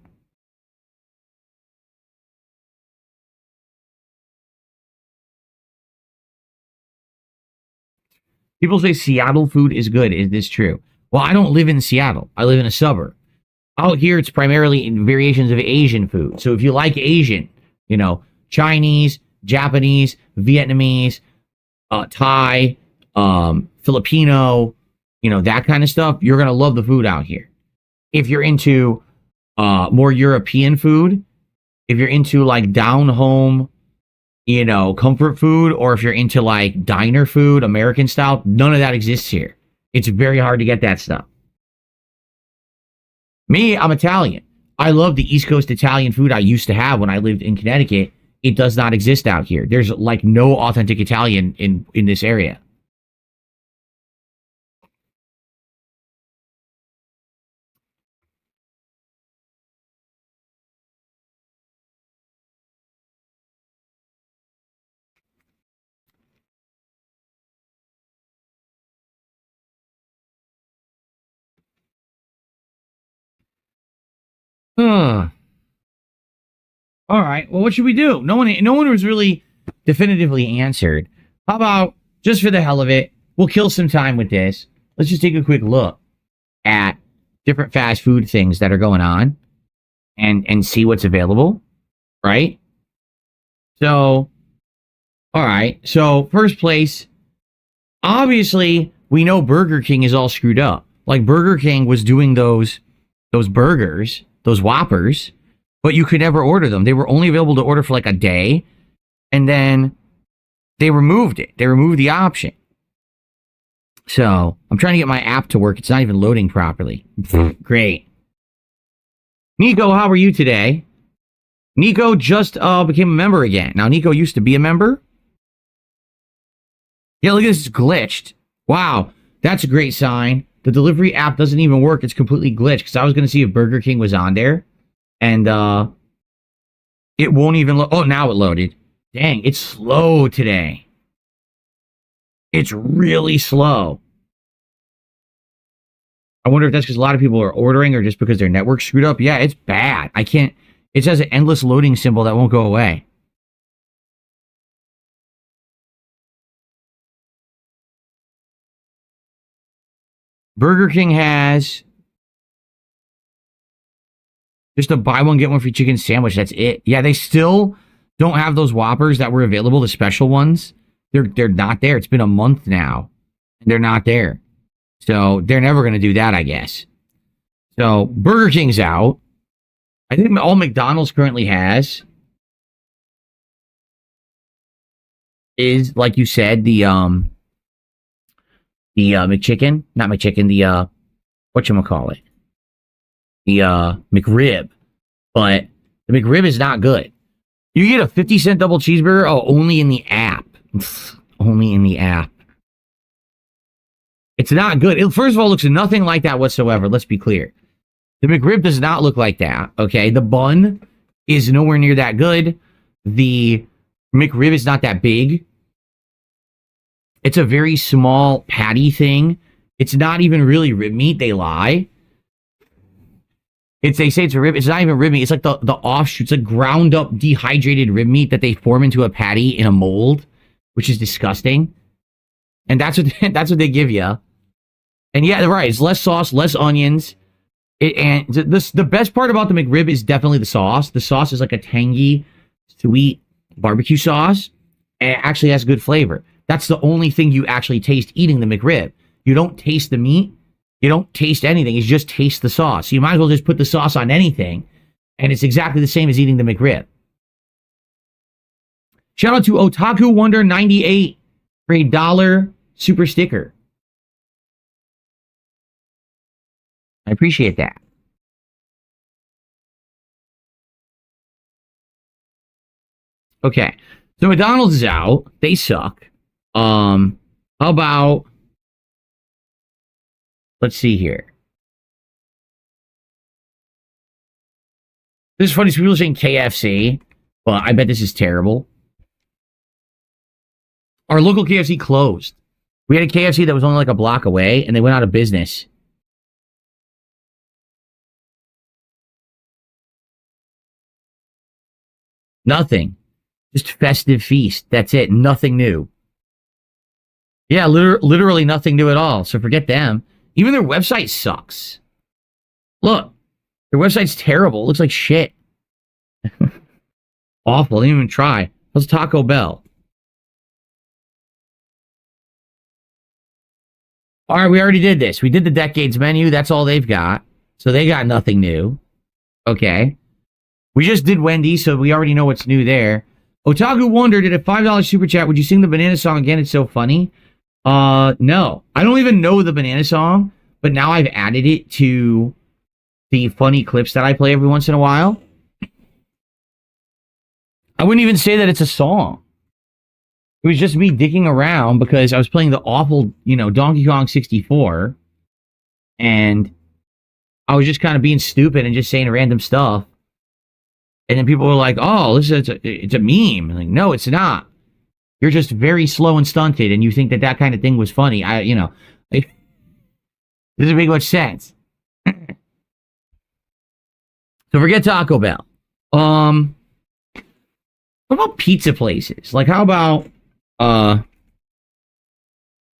People say Seattle food is good. Is this true? Well, I don't live in Seattle. I live in a suburb. Out here, it's primarily in variations of Asian food. So if you like Asian, Chinese, Japanese, Vietnamese, Thai, Filipino, that kind of stuff, you're going to love the food out here. If you're into more European food, if you're into like down home, comfort food, or if you're into like diner food, American style, none of that exists here. It's very hard to get that stuff. Me, I'm Italian. I love the East Coast Italian food I used to have when I lived in Connecticut. It does not exist out here. There's like no authentic Italian in this area. Huh. All right. Well, what should we do? No one was really definitively answered. How about just for the hell of it, we'll kill some time with this. Let's just take a quick look at different fast food things that are going on and see what's available, right? So, all right. So, first place, obviously, we know Burger King is all screwed up. Like Burger King was doing those burgers, those Whoppers, but you could never order them. They were only available to order for like a day, and then they removed it. They removed the option. So I'm trying to get my app to work. It's not even loading properly. Great. Nico, how are you today? Nico just became a member again. Now, Nico used to be a member. Yeah, look at this. It's glitched. Wow, that's a great sign. The delivery app doesn't even work. It's completely glitched because I was going to see if Burger King was on there. And it won't even load. Oh, now it loaded. Dang, it's slow today. It's really slow. I wonder if that's because a lot of people are ordering or just because their network's screwed up. Yeah, it's bad. I can't. It says an endless loading symbol that won't go away. Burger King has just a buy one, get one free chicken sandwich. That's it. Yeah, they still don't have those Whoppers that were available, the special ones. They're not there. It's been a month now. And they're not there. So they're never going to do that, I guess. So Burger King's out. I think all McDonald's currently has is, like you said, the McChicken. Not McChicken, the whatchamacallit? The McRib. But the McRib is not good. You get a 50-cent double cheeseburger, only in the app. Only in the app. It's not good. It, first of all, looks nothing like that whatsoever. Let's be clear. The McRib does not look like that, okay? The bun is nowhere near that good. The McRib is not that big. It's a very small patty thing. It's not even really rib meat. They lie. They say it's a rib. It's not even rib meat. It's like the offshoots, like ground up dehydrated rib meat that they form into a patty in a mold, which is disgusting. And that's what they give you. And yeah, right. It's less sauce, less onions. The best part about the McRib is definitely the sauce. The sauce is like a tangy, sweet barbecue sauce, and it actually has good flavor. That's the only thing you actually taste eating the McRib. You don't taste the meat. You don't taste anything. You just taste the sauce. You might as well just put the sauce on anything, and it's exactly the same as eating the McRib. Shout out to Otaku Wonder 98 for $1 super sticker. I appreciate that. Okay, so McDonald's is out. They suck. How about, let's see here. This is funny. People are saying KFC, but I bet this is terrible. Our local KFC closed. We had a KFC that was only like a block away, and they went out of business. Nothing. Just festive feast. That's it. Nothing new. Yeah, literally nothing new at all. So forget them. Even their website sucks. Look, their website's terrible. It looks like shit. Awful. Didn't even try. How's Taco Bell? All right, we already did this. We did the decades menu. That's all they've got. So they got nothing new. Okay. We just did Wendy's, so we already know what's new there. Otaku Wonder did a $5 super chat. Would you sing the banana song again? It's so funny. No. I don't even know the banana song, but now I've added it to the funny clips that I play every once in a while. I wouldn't even say that it's a song. It was just me digging around because I was playing the awful, Donkey Kong 64. And I was just kind of being stupid and just saying random stuff. And then people were like, oh, it's a meme. I'm like, no, it's not. You're just very slow and stunted, and you think that kind of thing was funny. It doesn't make much sense. So forget Taco Bell. What about pizza places? Like, how about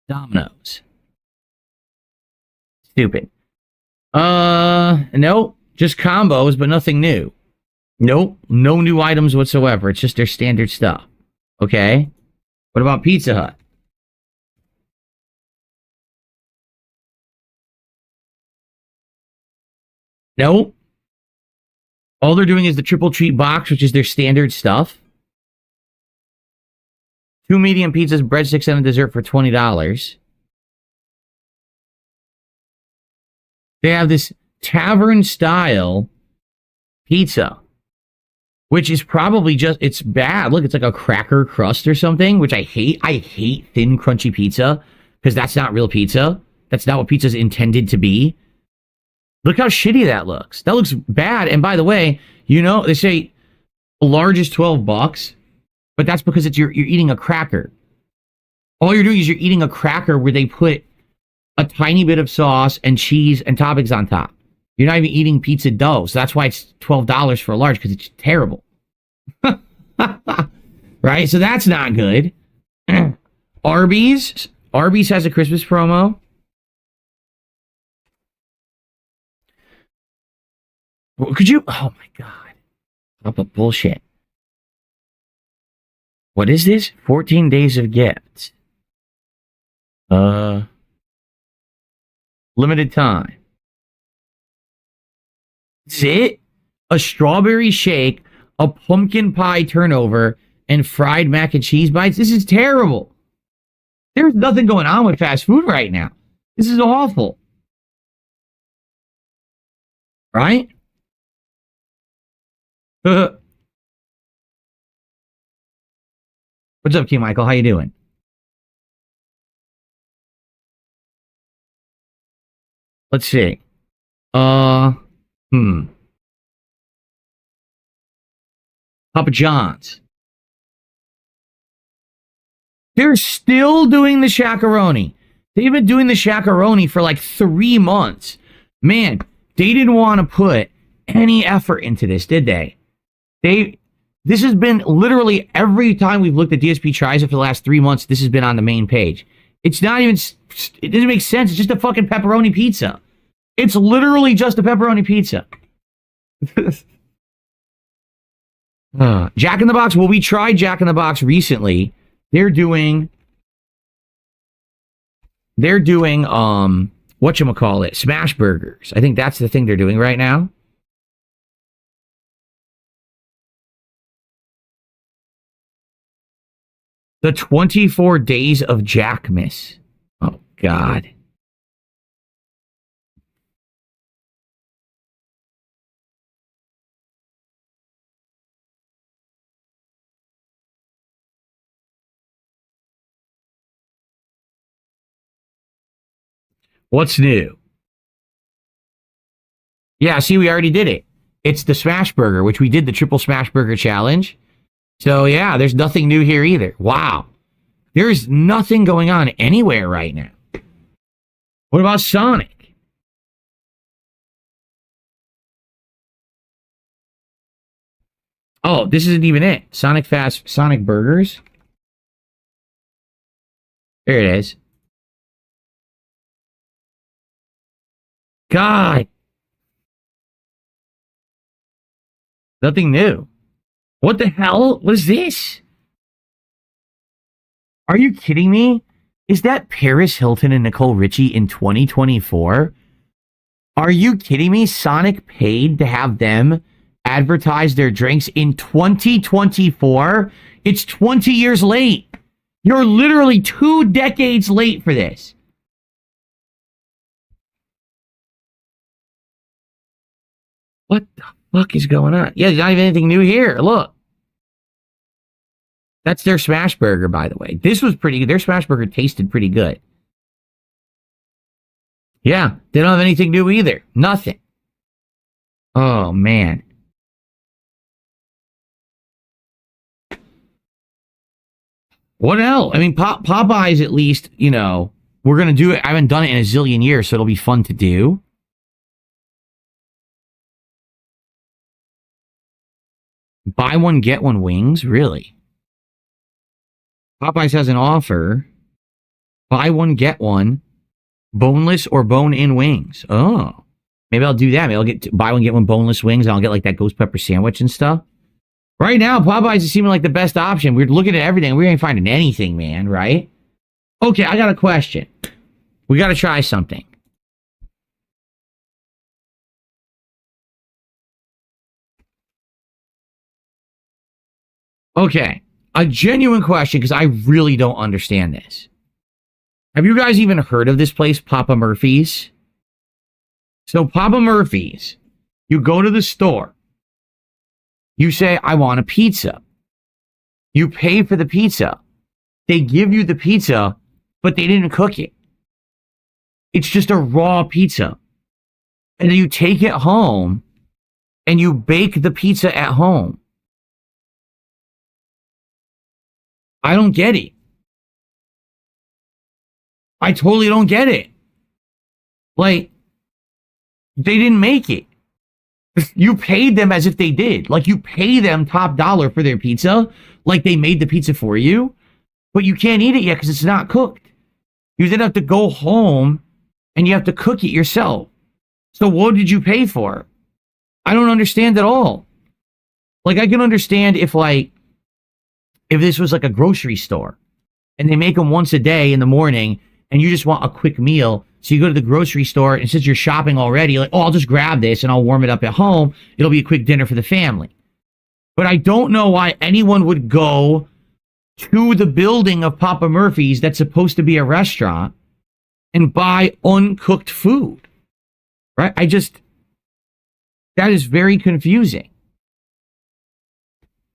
Domino's? Stupid. Nope. Just combos, but nothing new. Nope. No new items whatsoever. It's just their standard stuff. Okay? What about Pizza Hut? Nope. All they're doing is the triple treat box, which is their standard stuff. 2 medium pizzas, breadsticks, and a dessert for $20. They have this tavern-style pizza, which is probably it's bad. Look, it's like a cracker crust or something, which I hate. I hate thin, crunchy pizza because that's not real pizza. That's not what pizza's intended to be. Look how shitty that looks. That looks bad. And by the way, they say the large is $12, but that's because you're eating a cracker. All you're doing is you're eating a cracker where they put a tiny bit of sauce and cheese and toppings on top. You're not even eating pizza dough. So that's why it's $12 for a large, because it's terrible. Right? So that's not good. Arby's has a Christmas promo. Could you? Oh my God. What a bullshit. What is this? 14 days of gifts. Limited time. That's it? A strawberry shake, a pumpkin pie turnover, and fried mac and cheese bites? This is terrible. There's nothing going on with fast food right now. This is awful. Right? What's up, King Michael? How you doing? Let's see. Papa John's. They're still doing the shakaroni. They've been doing the shakaroni for like 3 months. Man, they didn't want to put any effort into this, did they? This has been literally every time we've looked at DSP Tries it for the last 3 months, this has been on the main page. It's not even, it doesn't make sense. It's just a fucking pepperoni pizza. It's literally just a pepperoni pizza. Jack in the Box. Well, we tried Jack in the Box recently. They're doing whatchamacallit, smash burgers. I think that's the thing they're doing right now. The 24 Days of Jackmas. Oh, God. What's new? Yeah, see, we already did it. It's the Smash Burger, which we did the Triple Smash Burger Challenge. So, yeah, there's nothing new here either. Wow. There's nothing going on anywhere right now. What about Sonic? Oh, this isn't even it. Sonic Burgers. There it is. God. Nothing new. What the hell was this? Are you kidding me? Is that Paris Hilton and Nicole Richie in 2024? Are you kidding me? Sonic paid to have them advertise their drinks in 2024. It's 20 years late. You're literally 2 decades late for this. What the fuck is going on? Yeah, there's not even anything new here. Look. That's their smash burger, by the way. This was pretty good. Their smash burger tasted pretty good. Yeah, they don't have anything new either. Nothing. Oh, man. What else? I mean, Popeyes, at least, you know, we're going to do it. I haven't done it in a zillion years, so it'll be fun to do. Buy one, get one wings? Really? Popeyes has an offer. Buy one, get one. Boneless or bone-in wings. Oh. Maybe I'll do that. Maybe I'll buy one, get one boneless wings, and I'll get like that ghost pepper sandwich and stuff. Right now, Popeyes is seeming like the best option. We're looking at everything. We ain't finding anything, man, right? Okay, I got a question. We got to try something. Okay, a genuine question, because I really don't understand this. Have you guys even heard of this place, Papa Murphy's? So Papa Murphy's, you go to the store. You say, I want a pizza. You pay for the pizza. They give you the pizza, but they didn't cook it. It's just a raw pizza. And then you take it home and you bake the pizza at home. I don't get it. I totally don't get it. Like, they didn't make it. You paid them as if they did. Like, you pay them top dollar for their pizza, like they made the pizza for you, but you can't eat it yet because it's not cooked. You then have to go home and you have to cook it yourself. So what did you pay for? I don't understand at all. Like, I can understand if this was like a grocery store and they make them once a day in the morning and you just want a quick meal. So you go to the grocery store, and since you're shopping already, like, oh, I'll just grab this and I'll warm it up at home. It'll be a quick dinner for the family. But I don't know why anyone would go to the building of Papa Murphy's that's supposed to be a restaurant and buy uncooked food. Right? That is very confusing.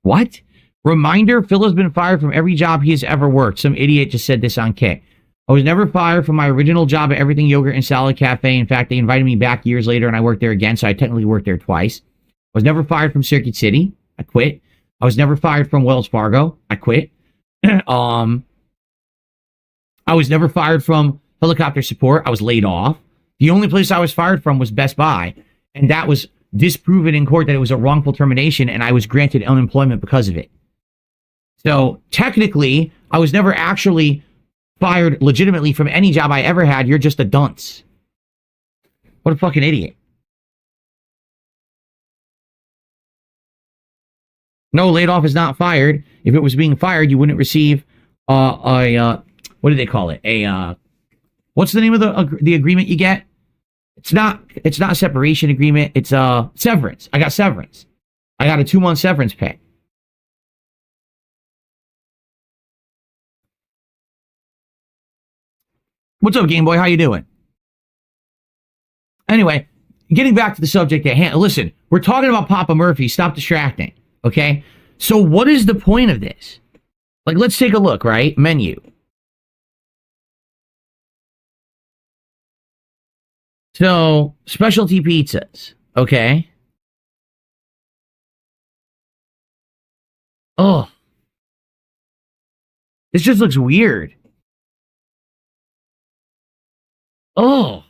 What? Reminder, Phil has been fired from every job he has ever worked. Some idiot just said this on K. I was never fired from my original job at Everything Yogurt and Salad Cafe. In fact, they invited me back years later and I worked there again, so I technically worked there twice. I was never fired from Circuit City. I quit. I was never fired from Wells Fargo. I quit. I was never fired from Helicopter Support. I was laid off. The only place I was fired from was Best Buy, and that was disproven in court that it was a wrongful termination, and I was granted unemployment because of it. So technically, I was never actually fired legitimately from any job I ever had. You're just a dunce. What a fucking idiot. No, laid off is not fired. If it was being fired, you wouldn't receive what do they call it? What's the name of the agreement you get? It's not a separation agreement. It's severance. I got severance. I got a 2-month severance pay. What's up, Game Boy? How you doing? Anyway, getting back to the subject at hand. Listen, we're talking about Papa Murphy. Stop distracting, okay? So what is the point of this? Like, let's take a look, right? Menu. So, specialty pizzas, okay? Oh. This just looks weird. Oh.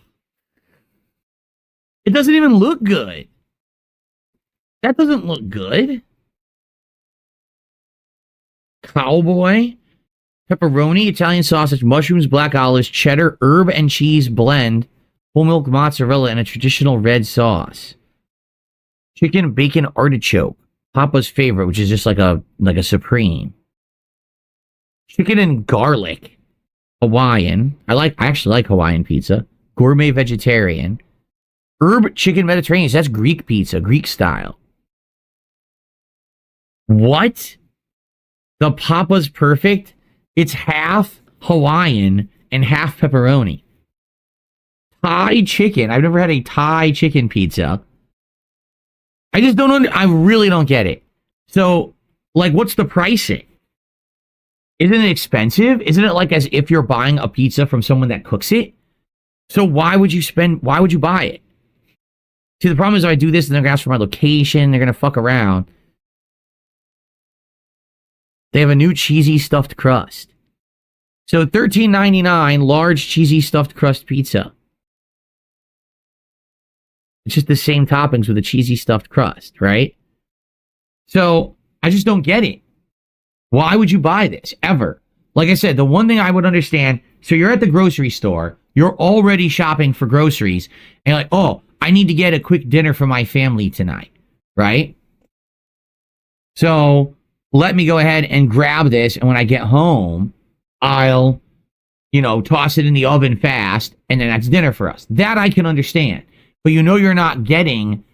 It doesn't even look good. That doesn't look good. Cowboy, pepperoni, Italian sausage, mushrooms, black olives, cheddar, herb and cheese blend, whole milk mozzarella, and a traditional red sauce. Chicken, bacon, artichoke. Papa's favorite, which is just like a supreme. Chicken and garlic. Hawaiian. I actually like Hawaiian pizza. Gourmet vegetarian. Herb chicken Mediterranean. So that's Greek pizza, Greek style. What? The Papa's Perfect? It's half Hawaiian and half pepperoni. Thai chicken. I've never had a Thai chicken pizza. I just don't I really don't get it. So, like, what's the pricing? Isn't it expensive? Isn't it like as if you're buying a pizza from someone that cooks it? So why would you buy it? See, the problem is if I do this and they're going to ask for my location, they're going to fuck around. They have a new cheesy stuffed crust. So $13.99, large cheesy stuffed crust pizza. It's just the same toppings with a cheesy stuffed crust, right? So I just don't get it. Why would you buy this ever? Like I said, the one thing I would understand, so you're at the grocery store, you're already shopping for groceries, and you're like, oh, I need to get a quick dinner for my family tonight, right? So let me go ahead and grab this, and when I get home, I'll, toss it in the oven fast, and then that's dinner for us. That I can understand. But you're not getting,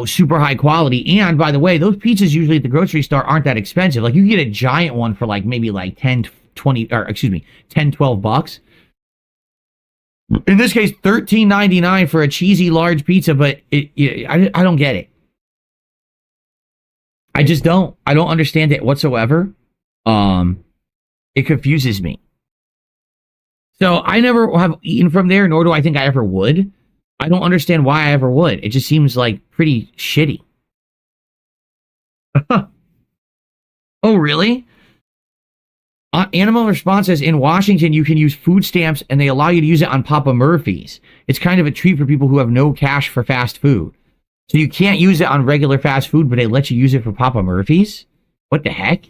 super high quality. And by the way, those pizzas usually at the grocery store aren't that expensive. Like you can get a giant one for maybe 10, 20, or excuse me, 10, 12 bucks. In this case, $13.99 for a cheesy large pizza, but I don't get it. I just don't. I don't understand it whatsoever. It confuses me. So I never have eaten from there, nor do I think I ever would. I don't understand why I ever would. It just seems like pretty shitty. Oh, really? Animal Response says, in Washington, you can use food stamps and they allow you to use it on Papa Murphy's. It's kind of a treat for people who have no cash for fast food. So you can't use it on regular fast food, but they let you use it for Papa Murphy's? What the heck?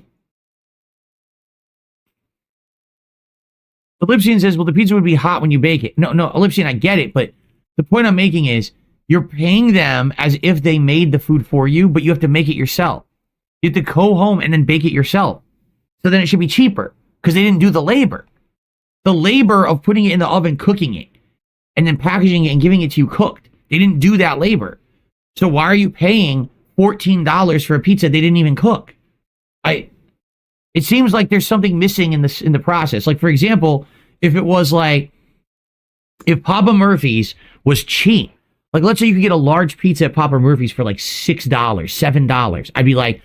Ellipsian says, well, the pizza would be hot when you bake it. No, Ellipsian, I get it, but the point I'm making is you're paying them as if they made the food for you, but you have to make it yourself. You have to go home and then bake it yourself. So then it should be cheaper because they didn't do the labor. The labor of putting it in the oven, cooking it, and then packaging it and giving it to you cooked. They didn't do that labor. So why are you paying $14 for a pizza they didn't even cook? It seems like there's something missing in the process. Like, for example, if it was if Papa Murphy's was cheap, like let's say you could get a large pizza at Papa Murphy's for $6, $7. I'd be like,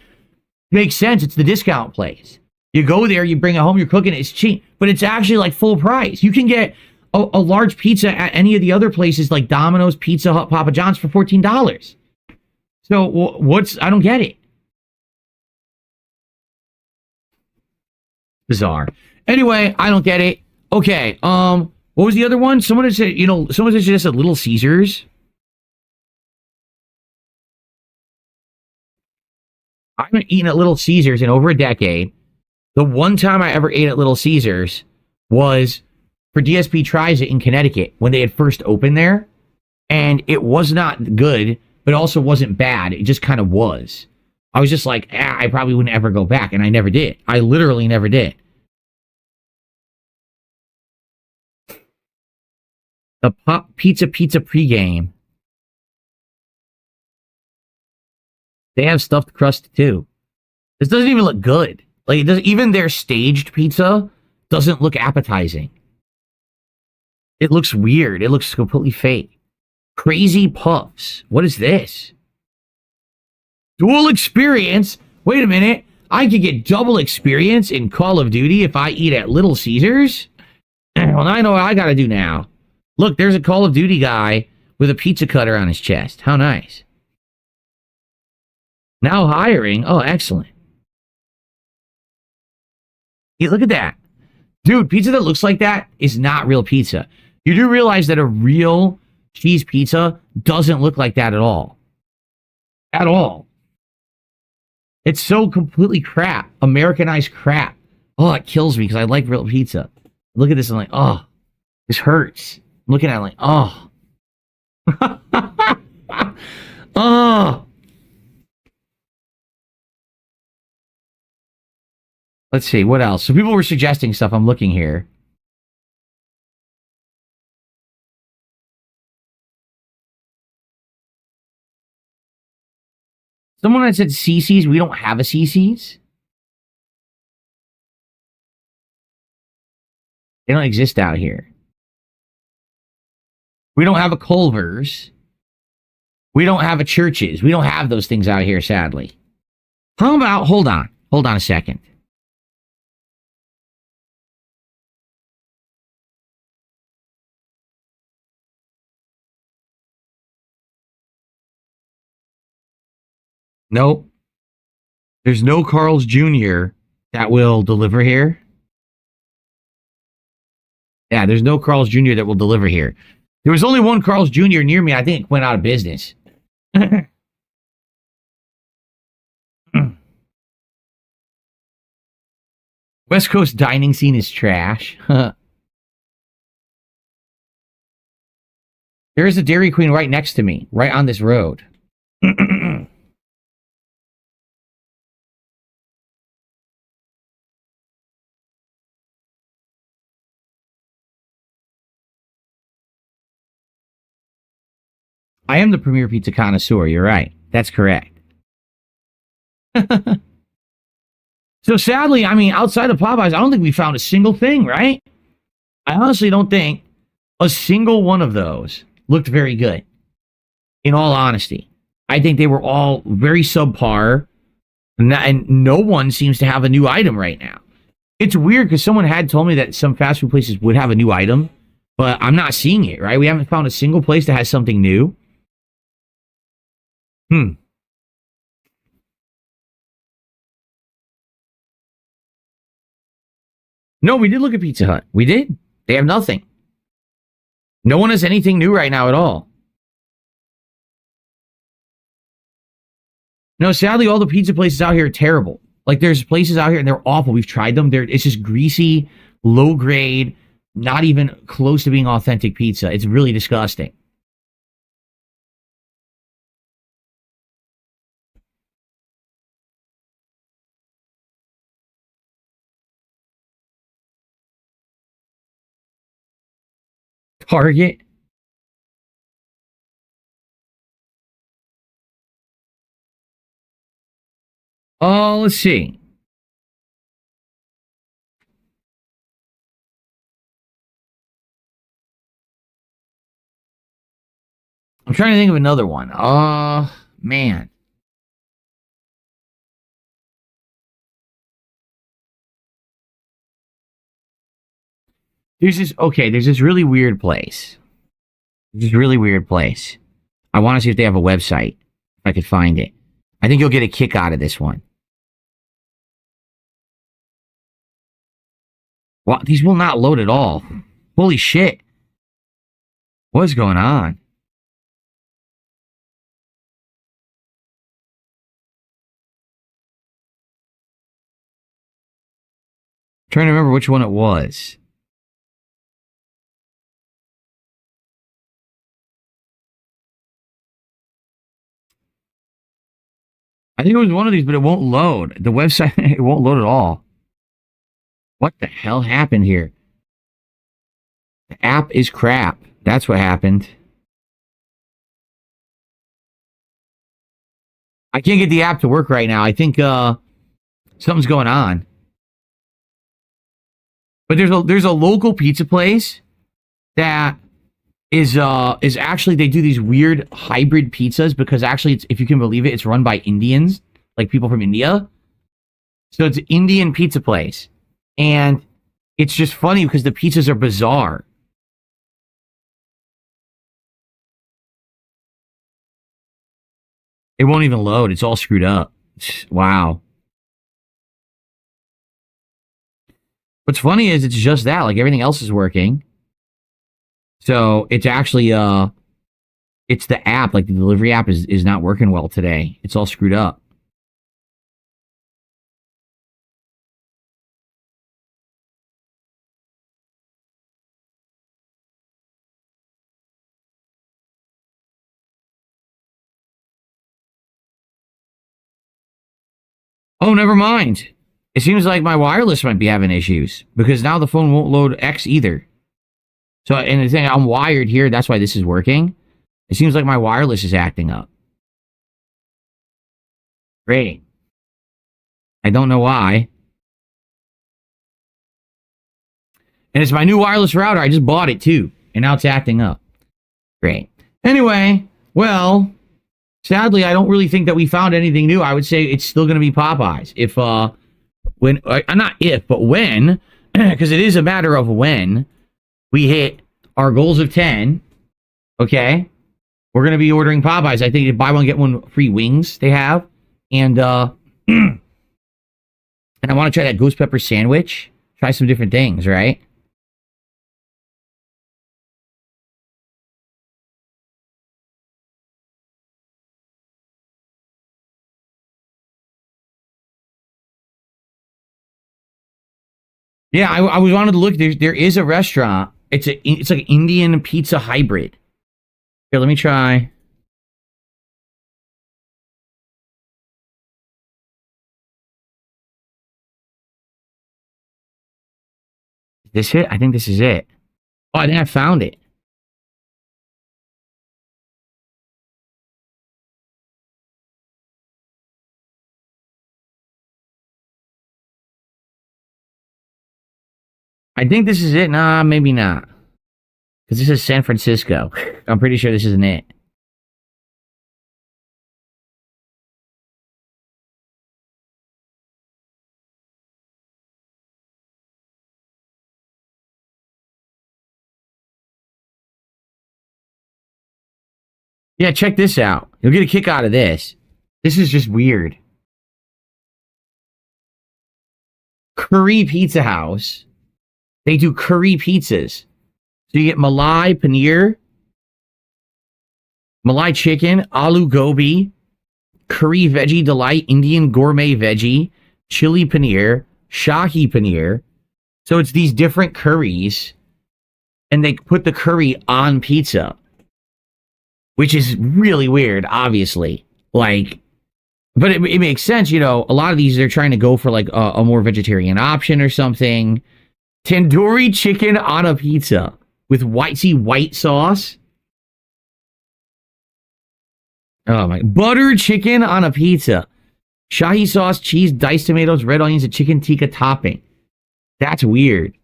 makes sense. It's the discount place. You go there, you bring it home, you're cooking it, it's cheap, but it's actually full price. You can get a large pizza at any of the other places like Domino's, Pizza Hut, Papa John's for $14. So I don't get it. Bizarre. Anyway, I don't get it. Okay. What was the other one? Someone had said, someone suggested Little Caesars. I haven't eaten at Little Caesars in over a decade. The one time I ever ate at Little Caesars was for DSP Tries It in Connecticut when they had first opened there. And it was not good, but also wasn't bad. It just kind of was. I was just like, I probably wouldn't ever go back. And I never did. I literally never did. The Pizza pregame. They have stuffed crust too. This doesn't even look good. Even their staged pizza doesn't look appetizing. It looks weird. It looks completely fake. Crazy Puffs. What is this? Dual experience? Wait a minute. I could get double experience in Call of Duty if I eat at Little Caesars? Well, I know what I gotta do now. Look, there's a Call of Duty guy with a pizza cutter on his chest. How nice. Now hiring. Oh, excellent. Hey, look at that. Dude, pizza that looks like that is not real pizza. You do realize that a real cheese pizza doesn't look like that at all. At all. It's so completely crap. Americanized crap. Oh, it kills me because I like real pizza. Look at this and I'm like, oh, this hurts. I'm looking at it like, oh. Oh. Let's see, what else? So people were suggesting stuff. I'm looking here. Someone had said CC's. We don't have a CC's. They don't exist out here. We don't have a Culver's. We don't have a Church's. We don't have those things out here, sadly. How about, hold on a second. Nope. There's no Carl's Jr. that will deliver here. Yeah, there's no Carl's Jr. that will deliver here. There was only one Carl's Jr. near me. I think it went out of business. West Coast dining scene is trash. There is a Dairy Queen right next to me, right on this road. I am the premier pizza connoisseur. You're right. That's correct. So sadly, I mean, outside of Popeyes, I don't think we found a single thing, right? I honestly don't think a single one of those looked very good. In all honesty, I think they were all very subpar, and no one seems to have a new item right now. It's weird because someone had told me that some fast food places would have a new item, but I'm not seeing it, right? We haven't found a single place that has something new. No, we did look at Pizza Hut. We did. They have nothing. No one has anything new right now at all. No, sadly, all the pizza places out here are terrible. Like, there's places out here and they're awful. We've tried them. It's just greasy, low grade, not even close to being authentic pizza. It's really disgusting. Target. Oh, let's see. I'm trying to think of another one. Man. There's this really weird place. This really weird place. I want to see if they have a website. If I could find it. I think you'll get a kick out of this one. Well, these will not load at all. Holy shit. What's going on? I'm trying to remember which one it was. I think it was one of these, but it won't load. The website, it won't load at all. What the hell happened here? The app is crap. That's what happened. I can't get the app to work right now. I think something's going on. But there's a local pizza place that is actually, they do these weird hybrid pizzas because actually, if you can believe it, it's run by Indians, like people from India. So it's an Indian pizza place. And it's just funny because the pizzas are bizarre. It won't even load. It's all screwed up. Wow. What's funny is it's just that, like everything else is working. So it's actually it's the app, like the delivery app is not working well today. It's all screwed up. Oh, never mind. It seems like my wireless might be having issues because now the phone won't load X either. So, and the thing, I'm wired here. That's why this is working. It seems like my wireless is acting up. Great. I don't know why. And it's my new wireless router. I just bought it too. And now it's acting up. Great. Anyway, well, sadly, I don't really think that we found anything new. I would say it's still going to be Popeyes. If, when, not if, but when, because it is a matter of when we hit our goals of 10, okay, we're going to be ordering Popeyes. I think buy one, get one free wings they have. And, and I want to try that ghost pepper sandwich. Try some different things, right? Yeah, I was wanted to look. There is a restaurant. It's like an Indian pizza hybrid. Here, let me try. Is this it? I think this is it. Oh, I think I found it. I think this is it. Nah, maybe not. Because this is San Francisco. I'm pretty sure this isn't it. Yeah, check this out. You'll get a kick out of this. This is just weird. Curry Pizza House. They do curry pizzas. So you get Malai paneer, Malai chicken, aloo gobi, curry veggie delight, Indian gourmet veggie, chili paneer, shahi paneer. So it's these different curries, and they put the curry on pizza, which is really weird, obviously. Like, but it makes sense, you know. A lot of these, they're trying to go for like a more vegetarian option or something. Tandoori chicken on a pizza with white sauce. Oh my! Butter chicken on a pizza. Shahi sauce, cheese, diced tomatoes, red onions, and chicken tikka topping. That's weird.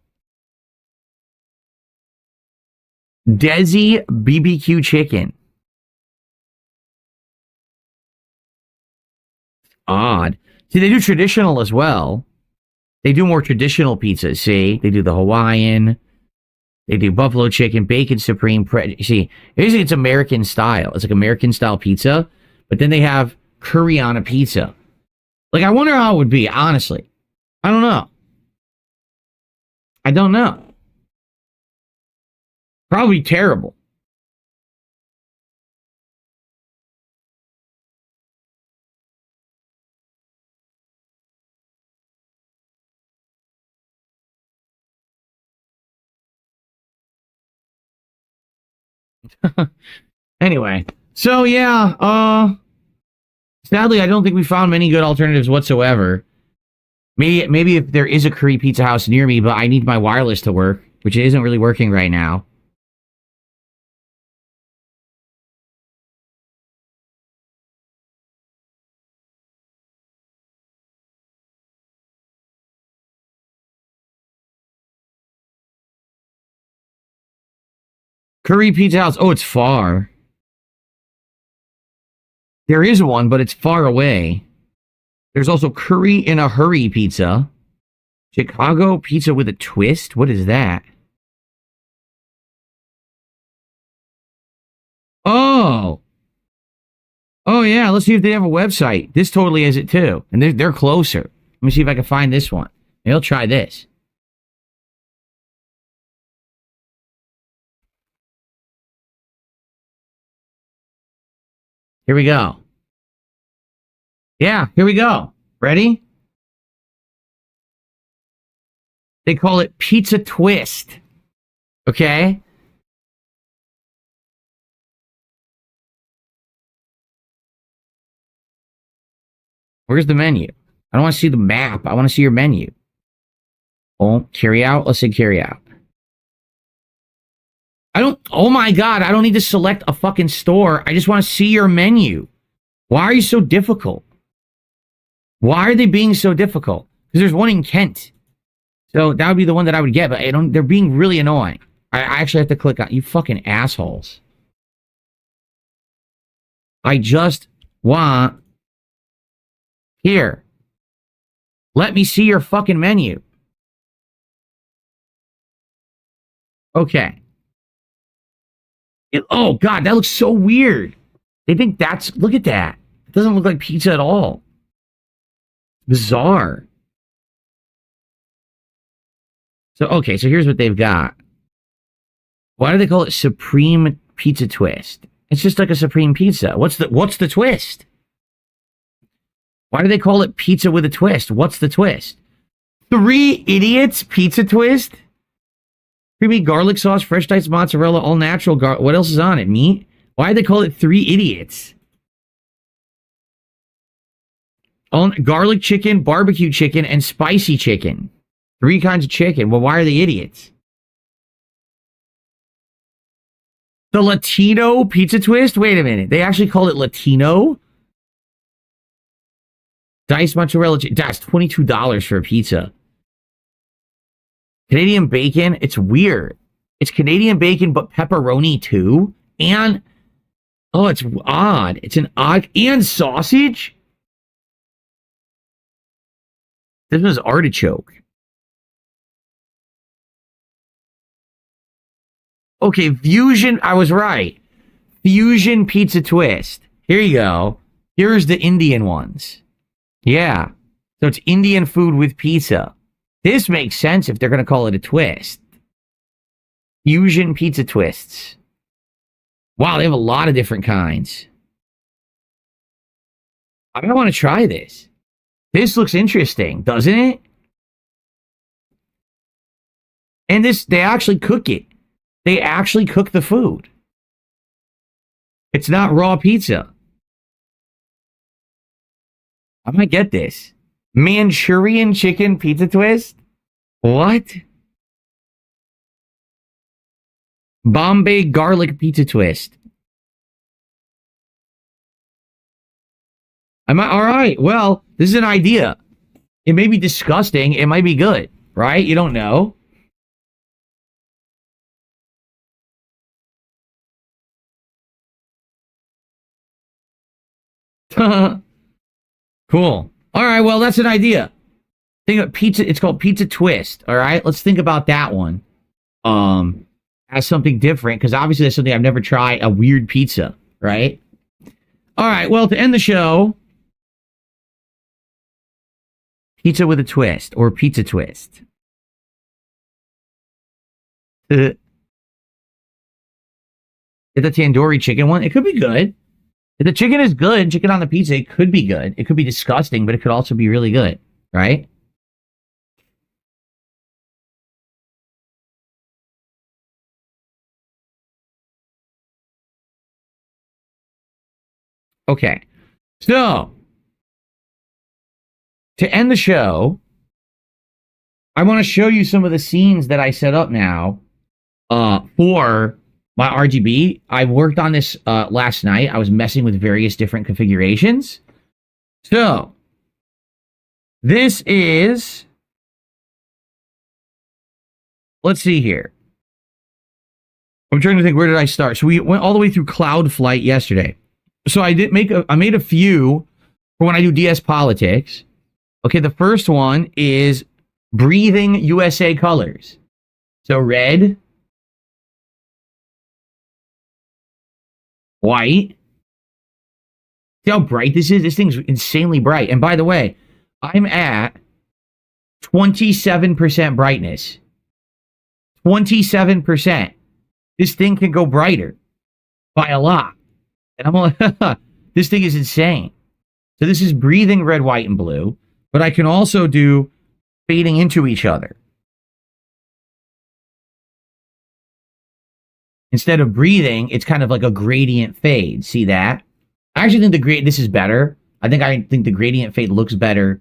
Desi BBQ chicken. Odd. See, they do traditional as well. They do more traditional pizzas, see? They do the Hawaiian. They do buffalo chicken, bacon supreme. See, usually it's American style. It's like American style pizza. But then they have curry on a pizza. Like, I wonder how it would be, honestly. I don't know. I don't know. Probably terrible. Anyway, so yeah, sadly I don't think we found many good alternatives whatsoever. Maybe if there is a curry pizza house near me, but I need my wireless to work, which isn't really working right now. Curry pizza house. Oh, it's far. There is one, but it's far away. There's also curry in a hurry pizza. Chicago pizza with a twist? What is that? Oh. Oh, yeah. Let's see if they have a website. This totally has it, too. And they're closer. Let me see if I can find this one. Maybe I'll try this. Here we go. Yeah, here we go. Ready? They call it Pizza Twist. Okay? Where's the menu? I don't want to see the map. I want to see your menu. Oh, carry out. Let's say carry out. Oh my God, I don't need to select a fucking store. I just want to see your menu. Why are you so difficult? Why are they being so difficult? Because there's one in Kent. So that would be the one that I would get, but they're being really annoying. I actually have to click on you fucking assholes. I just want here. Let me see your fucking menu. Okay. Oh god, that looks so weird. They think that's look at that. It doesn't look like pizza at all. Bizarre. So okay, so here's what they've got. Why do they call it Supreme Pizza Twist? It's just like a Supreme Pizza. What's the twist? Why do they call it pizza with a twist? What's the twist? 3 idiots pizza twist? Creamy garlic sauce, fresh diced mozzarella, all natural garlic. What else is on it? Meat? Why do they call it 3 idiots? All garlic chicken, barbecue chicken, and spicy chicken. 3 kinds of chicken. Well, why are they idiots? The Latino pizza twist? Wait a minute. They actually call it Latino? Diced mozzarella. That's $22 for a pizza. Canadian bacon. It's weird. It's Canadian bacon, but pepperoni too. And, oh, it's odd. It's an odd, and sausage? This was artichoke. Okay, fusion. I was right. Fusion pizza twist. Here you go. Here's the Indian ones. Yeah. So it's Indian food with pizza. This makes sense if they're going to call it a twist. Fusion pizza twists. Wow, they have a lot of different kinds. I want to try this. This looks interesting, doesn't it? And this, they actually cook it. They actually cook the food. It's not raw pizza. I might get this. Manchurian chicken pizza twist? What? Bombay garlic pizza twist. All right. Well, this is an idea. It may be disgusting. It might be good, right? You don't know. Cool. All right, well, that's an idea. Think of pizza. It's called pizza twist. All right, let's think about that one. As something different, because obviously that's something I've never tried. A weird pizza, right? All right. Well, to end the show, pizza with a twist or pizza twist. The tandoori chicken one, it could be good. If the chicken is good, chicken on the pizza, it could be good. It could be disgusting, but it could also be really good, right? Okay. So, to end the show, I want to show you some of the scenes that I set up now for my RGB. I worked on this last night. I was messing with various different configurations. So, this is, let's see here. I'm trying to think, where did I start? So we went all the way through Cloud Flight yesterday. So I made a few for when I do DS Politics. Okay, the first one is breathing USA colors. So red, white. See how bright this is? This thing's insanely bright. And by the way, I'm at 27% brightness. 27%. This thing can go brighter by a lot. And I'm like, this thing is insane. So this is breathing red, white, and blue. But I can also do fading into each other. Instead of breathing, it's kind of like a gradient fade. See that? I actually think this is better. I think the gradient fade looks better,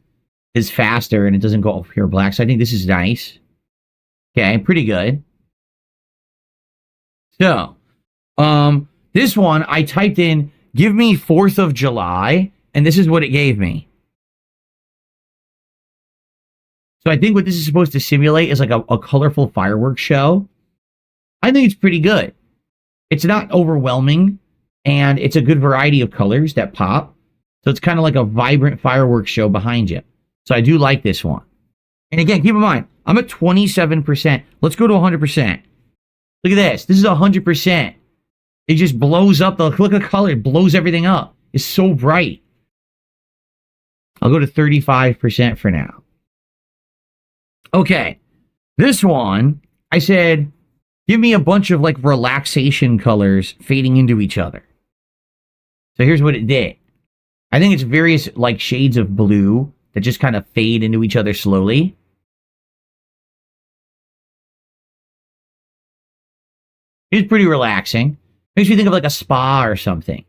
is faster, and it doesn't go pure black. So I think this is nice. Okay, pretty good. So, this one, I typed in, give me 4th of July, and this is what it gave me. So I think what this is supposed to simulate is like a colorful fireworks show. I think it's pretty good. It's not overwhelming, and it's a good variety of colors that pop. So it's kind of like a vibrant fireworks show behind you. So I do like this one. And again, keep in mind, I'm at 27%. Let's go to 100%. Look at this. This is 100%. It just blows up. Look at the color. It blows everything up. It's so bright. I'll go to 35% for now. Okay. This one, I said, give me a bunch of like relaxation colors fading into each other. So here's what it did. I think it's various like shades of blue that just kind of fade into each other slowly. It's pretty relaxing. Makes me think of like a spa or something.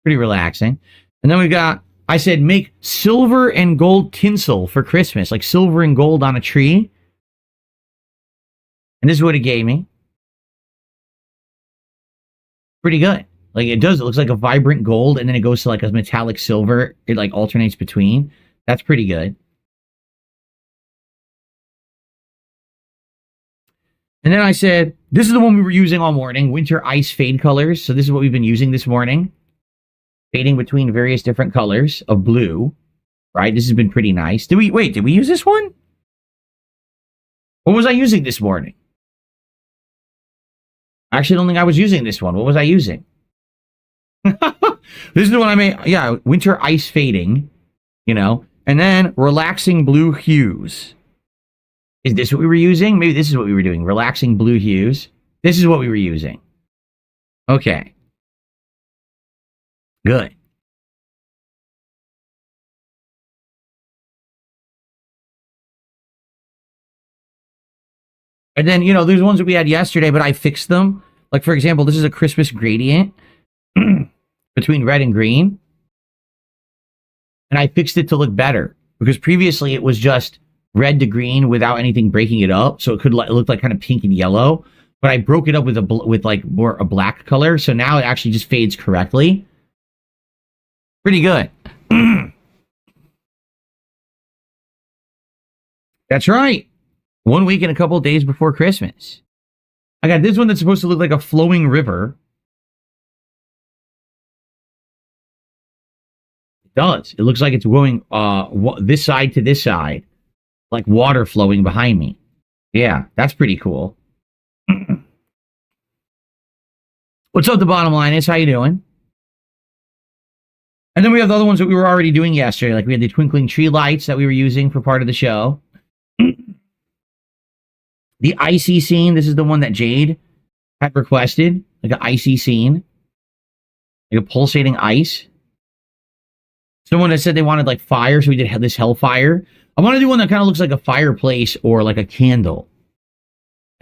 Pretty relaxing. And then we've got, I said, make silver and gold tinsel for Christmas, like silver and gold on a tree. And this is what it gave me. Pretty good. Like it does, it looks like a vibrant gold, and then it goes to like a metallic silver. It like alternates between. That's pretty good. And then I said, this is the one we were using all morning, winter ice fade colors. So this is what we've been using this morning. Fading between various different colors of blue, right? This has been pretty nice. Did we use this one? What was I using this morning? I actually don't think I was using this one. What was I using? This is the one I made. Yeah, winter ice fading, and then relaxing blue hues. Is this what we were using? Maybe this is what we were doing. Relaxing blue hues. This is what we were using. Okay. Good. And then, there's ones that we had yesterday, but I fixed them. Like, for example, this is a Christmas gradient between red and green. And I fixed it to look better because previously it was just red to green without anything breaking it up. So it look like kind of pink and yellow. But I broke it up with like more a black color. So now it actually just fades correctly. Pretty good. That's right. 1 week and a couple of days before Christmas. I got this one that's supposed to look like a flowing river. It does. It looks like it's going this side to this side. Like water flowing behind me. Yeah, that's pretty cool. What's up, the bottom line is? How you doing? And then we have the other ones that we were already doing yesterday. Like we had the twinkling tree lights that we were using for part of the show. The icy scene. This is the one that Jade had requested. Like an icy scene. Like a pulsating ice. Someone had said they wanted like fire, so we did this hellfire. I want to do one that kind of looks like a fireplace or like a candle.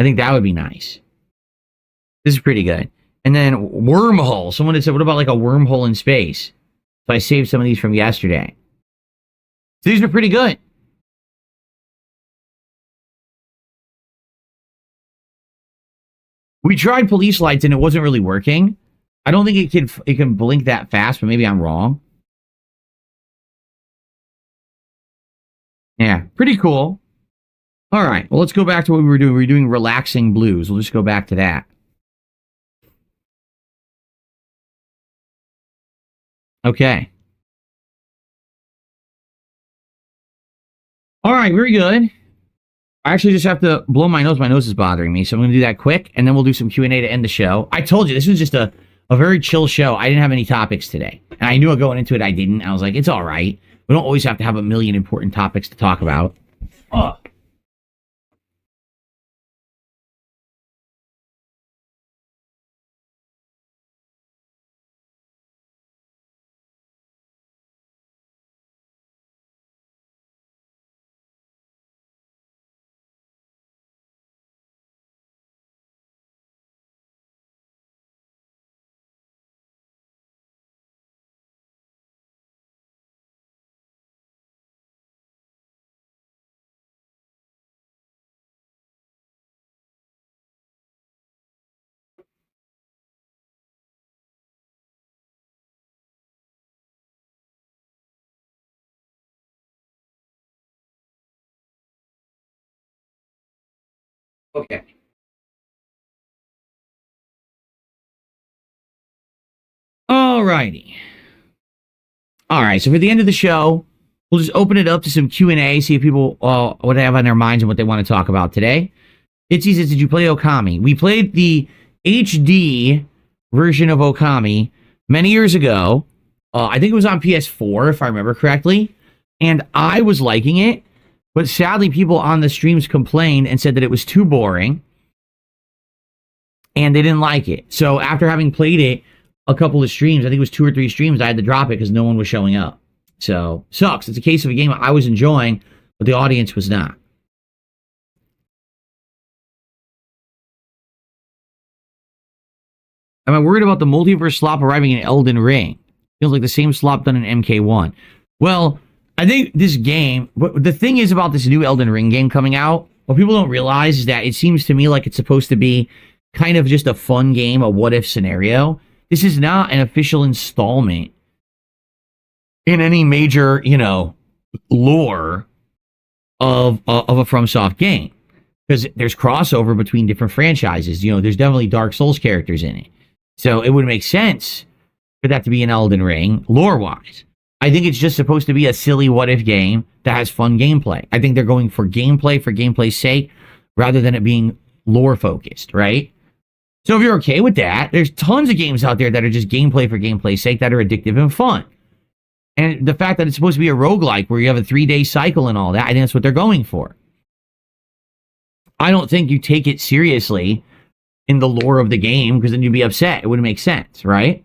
I think that would be nice. This is pretty good. And then wormhole. Someone had said, what about like a wormhole in space? So I saved some of these from yesterday. So these are pretty good. We tried police lights and it wasn't really working. I don't think it can blink that fast, but maybe I'm wrong. Yeah, pretty cool. All right, well, let's go back to what we were doing. We were doing relaxing blues. We'll just go back to that. Okay. All right, very good. I actually just have to blow my nose. My nose is bothering me, so I'm going to do that quick, and then we'll do some Q&A to end the show. I told you, this was just a very chill show. I didn't have any topics today, and I knew going into it I didn't. I was like, it's all right. We don't always have to have a million important topics to talk about. Okay. Alrighty. All right. So for the end of the show, we'll just open it up to some Q&A, see if people what they have on their minds and what they want to talk about today. Itzy says, did you play Okami? We played the HD version of Okami many years ago. I think it was on PS4, if I remember correctly. And I was liking it. But sadly, people on the streams complained and said that it was too boring. And they didn't like it. So after having played it a couple of streams, I think it was 2 or 3 streams, I had to drop it because no one was showing up. So, sucks. It's a case of a game I was enjoying, but the audience was not. Am I worried about the multiverse slop arriving in Elden Ring? Feels like the same slop done in MK1. Well, I think this game, but the thing is about this new Elden Ring game coming out, what people don't realize is that it seems to me like it's supposed to be kind of just a fun game, a what-if scenario. This is not an official installment in any major, lore of a FromSoft game. Because there's crossover between different franchises. There's definitely Dark Souls characters in it. So it would make sense for that to be an Elden Ring, lore-wise. I think it's just supposed to be a silly what-if game that has fun gameplay. I think they're going for gameplay's sake, rather than it being lore-focused, right? So if you're okay with that, there's tons of games out there that are just gameplay for gameplay's sake that are addictive and fun. And the fact that it's supposed to be a roguelike where you have a 3-day cycle and all that, I think that's what they're going for. I don't think you take it seriously in the lore of the game, because then you'd be upset. It wouldn't make sense, right?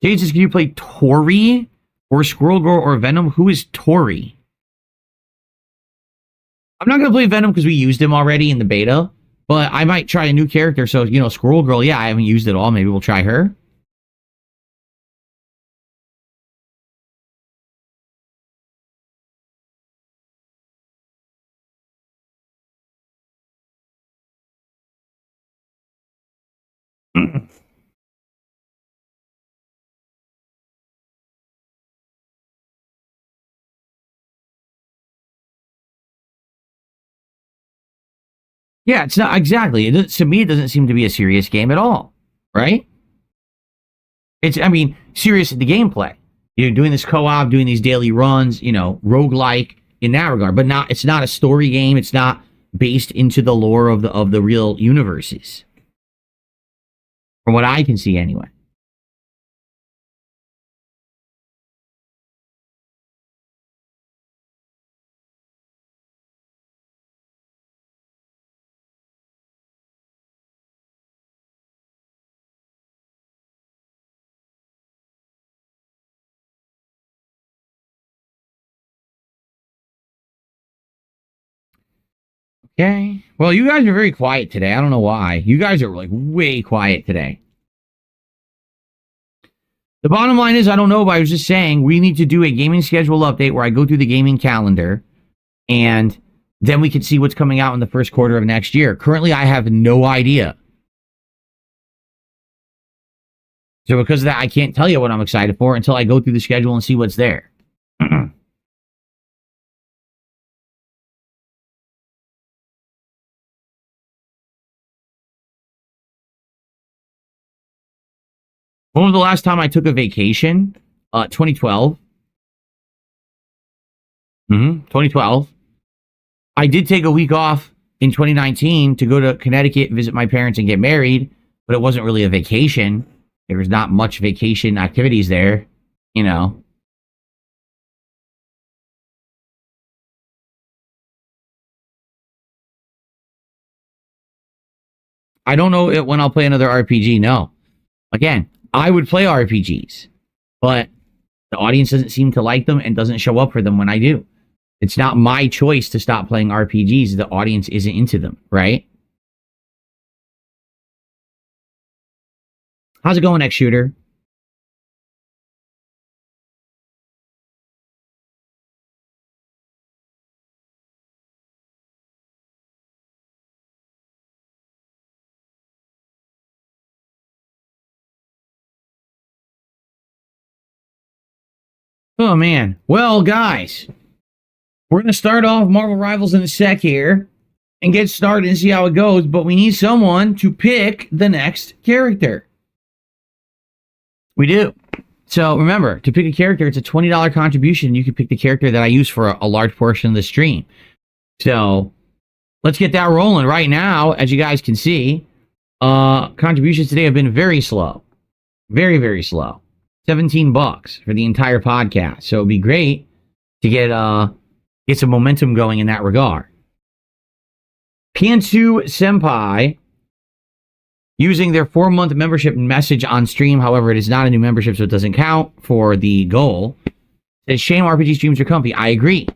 Jade says, can you play Tori or Squirrel Girl or Venom? Who is Tori? I'm not going to play Venom because we used him already in the beta, but I might try a new character. So, Squirrel Girl, yeah, I haven't used it all. Maybe we'll try her. Yeah, it's not exactly. To me, it doesn't seem to be a serious game at all, right? Serious at the gameplay. You're doing this co-op, doing these daily runs, roguelike in that regard, but it's not a story game. It's not based into the lore of the real universes. From what I can see anyway. Okay. Well, you guys are very quiet today. I don't know why. You guys are like way quiet today. The bottom line is, I don't know, but I was just saying we need to do a gaming schedule update where I go through the gaming calendar and then we can see what's coming out in the first quarter of next year. Currently, I have no idea. So because of that, I can't tell you what I'm excited for until I go through the schedule and see what's there. When was the last time I took a vacation? 2012. 2012. I did take a week off in 2019 to go to Connecticut, visit my parents, and get married, but it wasn't really a vacation. There was not much vacation activities there, I don't know when I'll play another RPG. No. Again, I would play RPGs, but the audience doesn't seem to like them and doesn't show up for them when I do. It's not my choice to stop playing RPGs. The audience isn't into them, right? How's it going, X Shooter? Oh, man. Well, guys, we're going to start off Marvel Rivals in a sec here. and get started and see how it goes. But we need someone to pick the next character. We do. So remember, to pick a character, it's a $20 contribution. You can pick the character that I use for a large portion of the stream. So let's get that rolling right now. As you guys can see, contributions today have been very slow. Very, very slow. $17 for the entire podcast. So it'd be great to get some momentum going in that regard. Pantsu Senpai, using their 4-month membership message on stream. However, it is not a new membership, so it doesn't count for the goal. Says, shame RPG streams are comfy. I agree.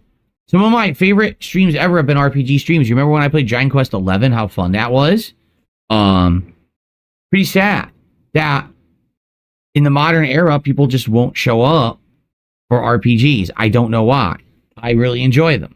Some of my favorite streams ever have been RPG streams. You remember when I played Giant Quest 11, how fun that was? Pretty sad that in the modern era, people just won't show up for RPGs. I don't know why. I really enjoy them.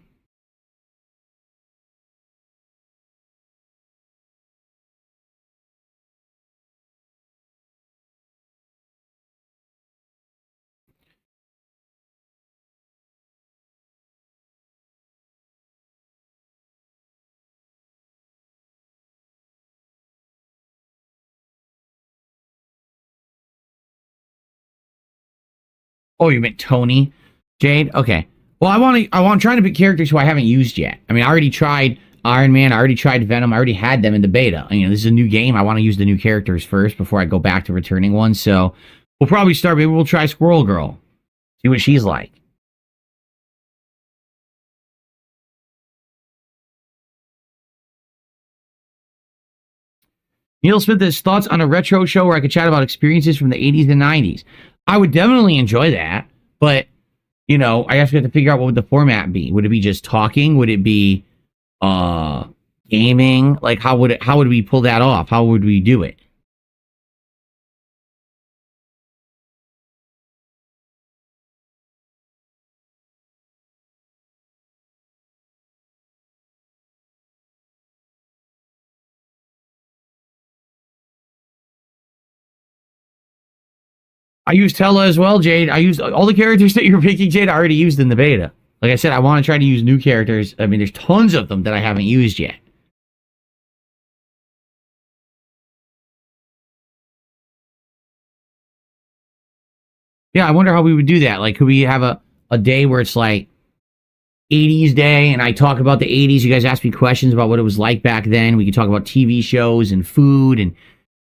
Oh, you meant Tony, Jade? Okay. Well, I'm trying to pick characters who I haven't used yet. I mean, I already tried Iron Man. I already tried Venom. I already had them in the beta. You know, this is a new game. I want to use the new characters first before I go back to returning ones. So we'll probably start. Maybe we'll try Squirrel Girl. See what she's like. Neil Smith has thoughts on a retro show where I could chat about experiences from the 80s and 90s. I would definitely enjoy that, but, you know, I have to figure out what would the format be. Would it be just talking? Would it be gaming? Like, how would we pull that off? How would we do it? I used Tella as well, Jade. I used all the characters that you're picking, Jade, I already used in the beta. Like I said, I want to try to use new characters. I mean, there's tons of them that I haven't used yet. Yeah, I wonder how we would do that. Like, could we have a day where it's like 80s day and I talk about the 80s? You guys ask me questions about what it was like back then. We could talk about TV shows and food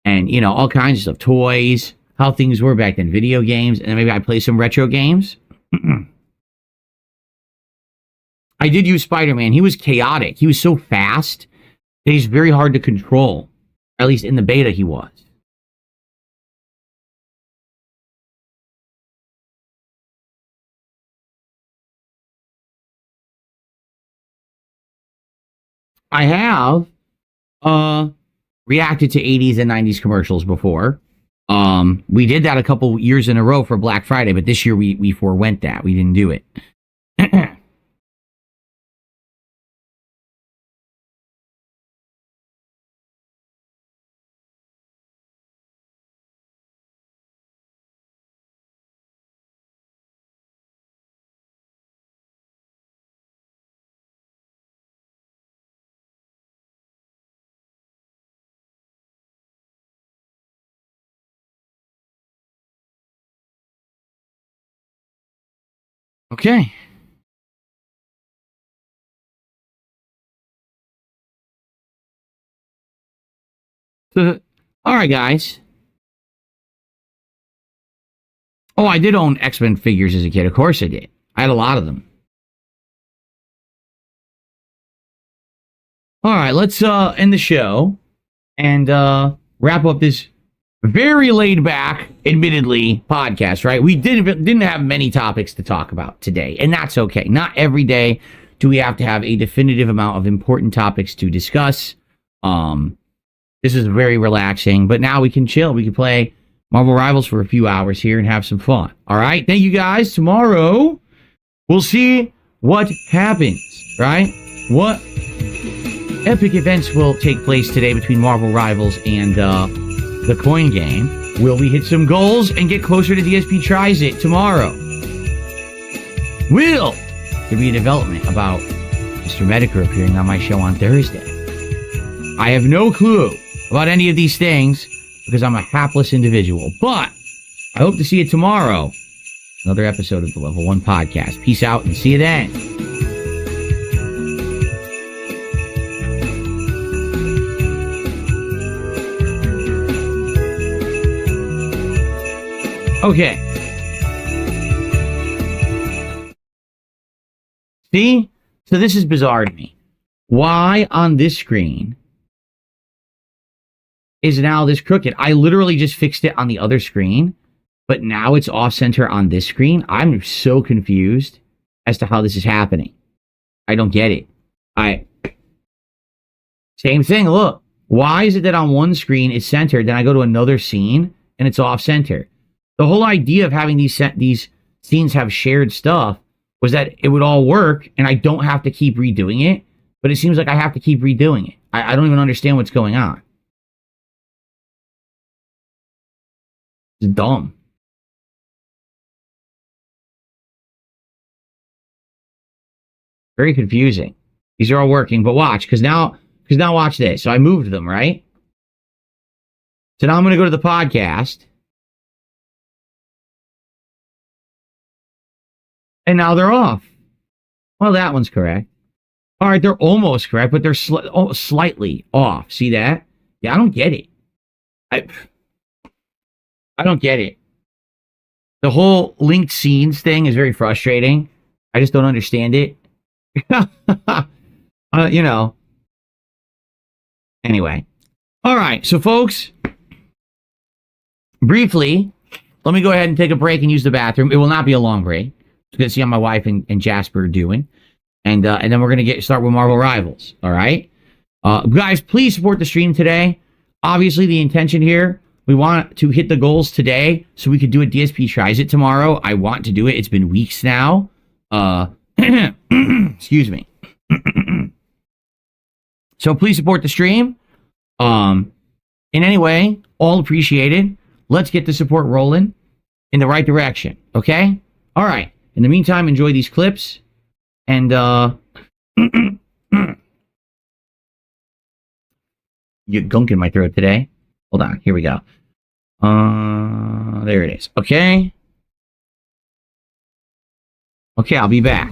and you know, all kinds of stuff, toys, how things were back then, video games, and then maybe I play some retro games. I did use Spider-Man. He was chaotic. He was so fast that he's very hard to control. At least in the beta he was. I have reacted to 80s and 90s commercials before. We did that a couple years in a row for Black Friday, but this year we forewent that. We didn't do it. Okay. So, all right, guys. Oh, I did own X-Men figures as a kid. Of course I did. I had a lot of them. All right, let's end the show and wrap up this very laid back, admittedly, podcast, right? We didn't have many topics to talk about today, and that's okay. Not every day do we have to have a definitive amount of important topics to discuss. This is very relaxing, but now we can chill. We can play Marvel Rivals for a few hours here and have some fun. All right, thank you guys. Tomorrow, we'll see what happens, right? What epic events will take place today between Marvel Rivals and the coin game. Will we hit some goals and get closer to DSP Tries It tomorrow? Will there be a development about Mr. Medicare appearing on my show on Thursday? I have no clue about any of these things because I'm a hapless individual. But I hope to see you tomorrow. Another episode of the Level 1 Podcast. Peace out and see you then. Okay. See? So this is bizarre to me. Why on this screen is now this crooked? I literally just fixed it on the other screen, but now it's off center on this screen. I'm so confused as to how this is happening. I don't get it. Same thing, look. Why is it that on one screen it's centered, then I go to another scene and it's off center? The whole idea of having these scenes have shared stuff was that it would all work and I don't have to keep redoing it, but it seems like I have to keep redoing it. I don't even understand what's going on. It's dumb. Very confusing. These are all working, but watch, because now watch this. So I moved them, right? So now I'm going to go to the podcast. And now they're off. Well, that one's correct. All right, they're almost correct, but they're slightly off. See that? Yeah, I don't get it. I don't get it. The whole linked scenes thing is very frustrating. I just don't understand it. You know. Anyway. All right, so folks, briefly, let me go ahead and take a break and use the bathroom. It will not be a long break. Just gonna see how my wife and Jasper are doing, and then we're gonna start with Marvel Rivals. All right, guys, please support the stream today. Obviously, the intention here, we want to hit the goals today so we could do a DSP tries it tomorrow. I want to do it. It's been weeks now. Excuse me. So please support the stream. In any way, all appreciated. Let's get the support rolling in the right direction. Okay. All right. In the meantime, enjoy these clips, and you gunk in my throat today. Hold on, here we go. There it is. Okay. Okay, I'll be back.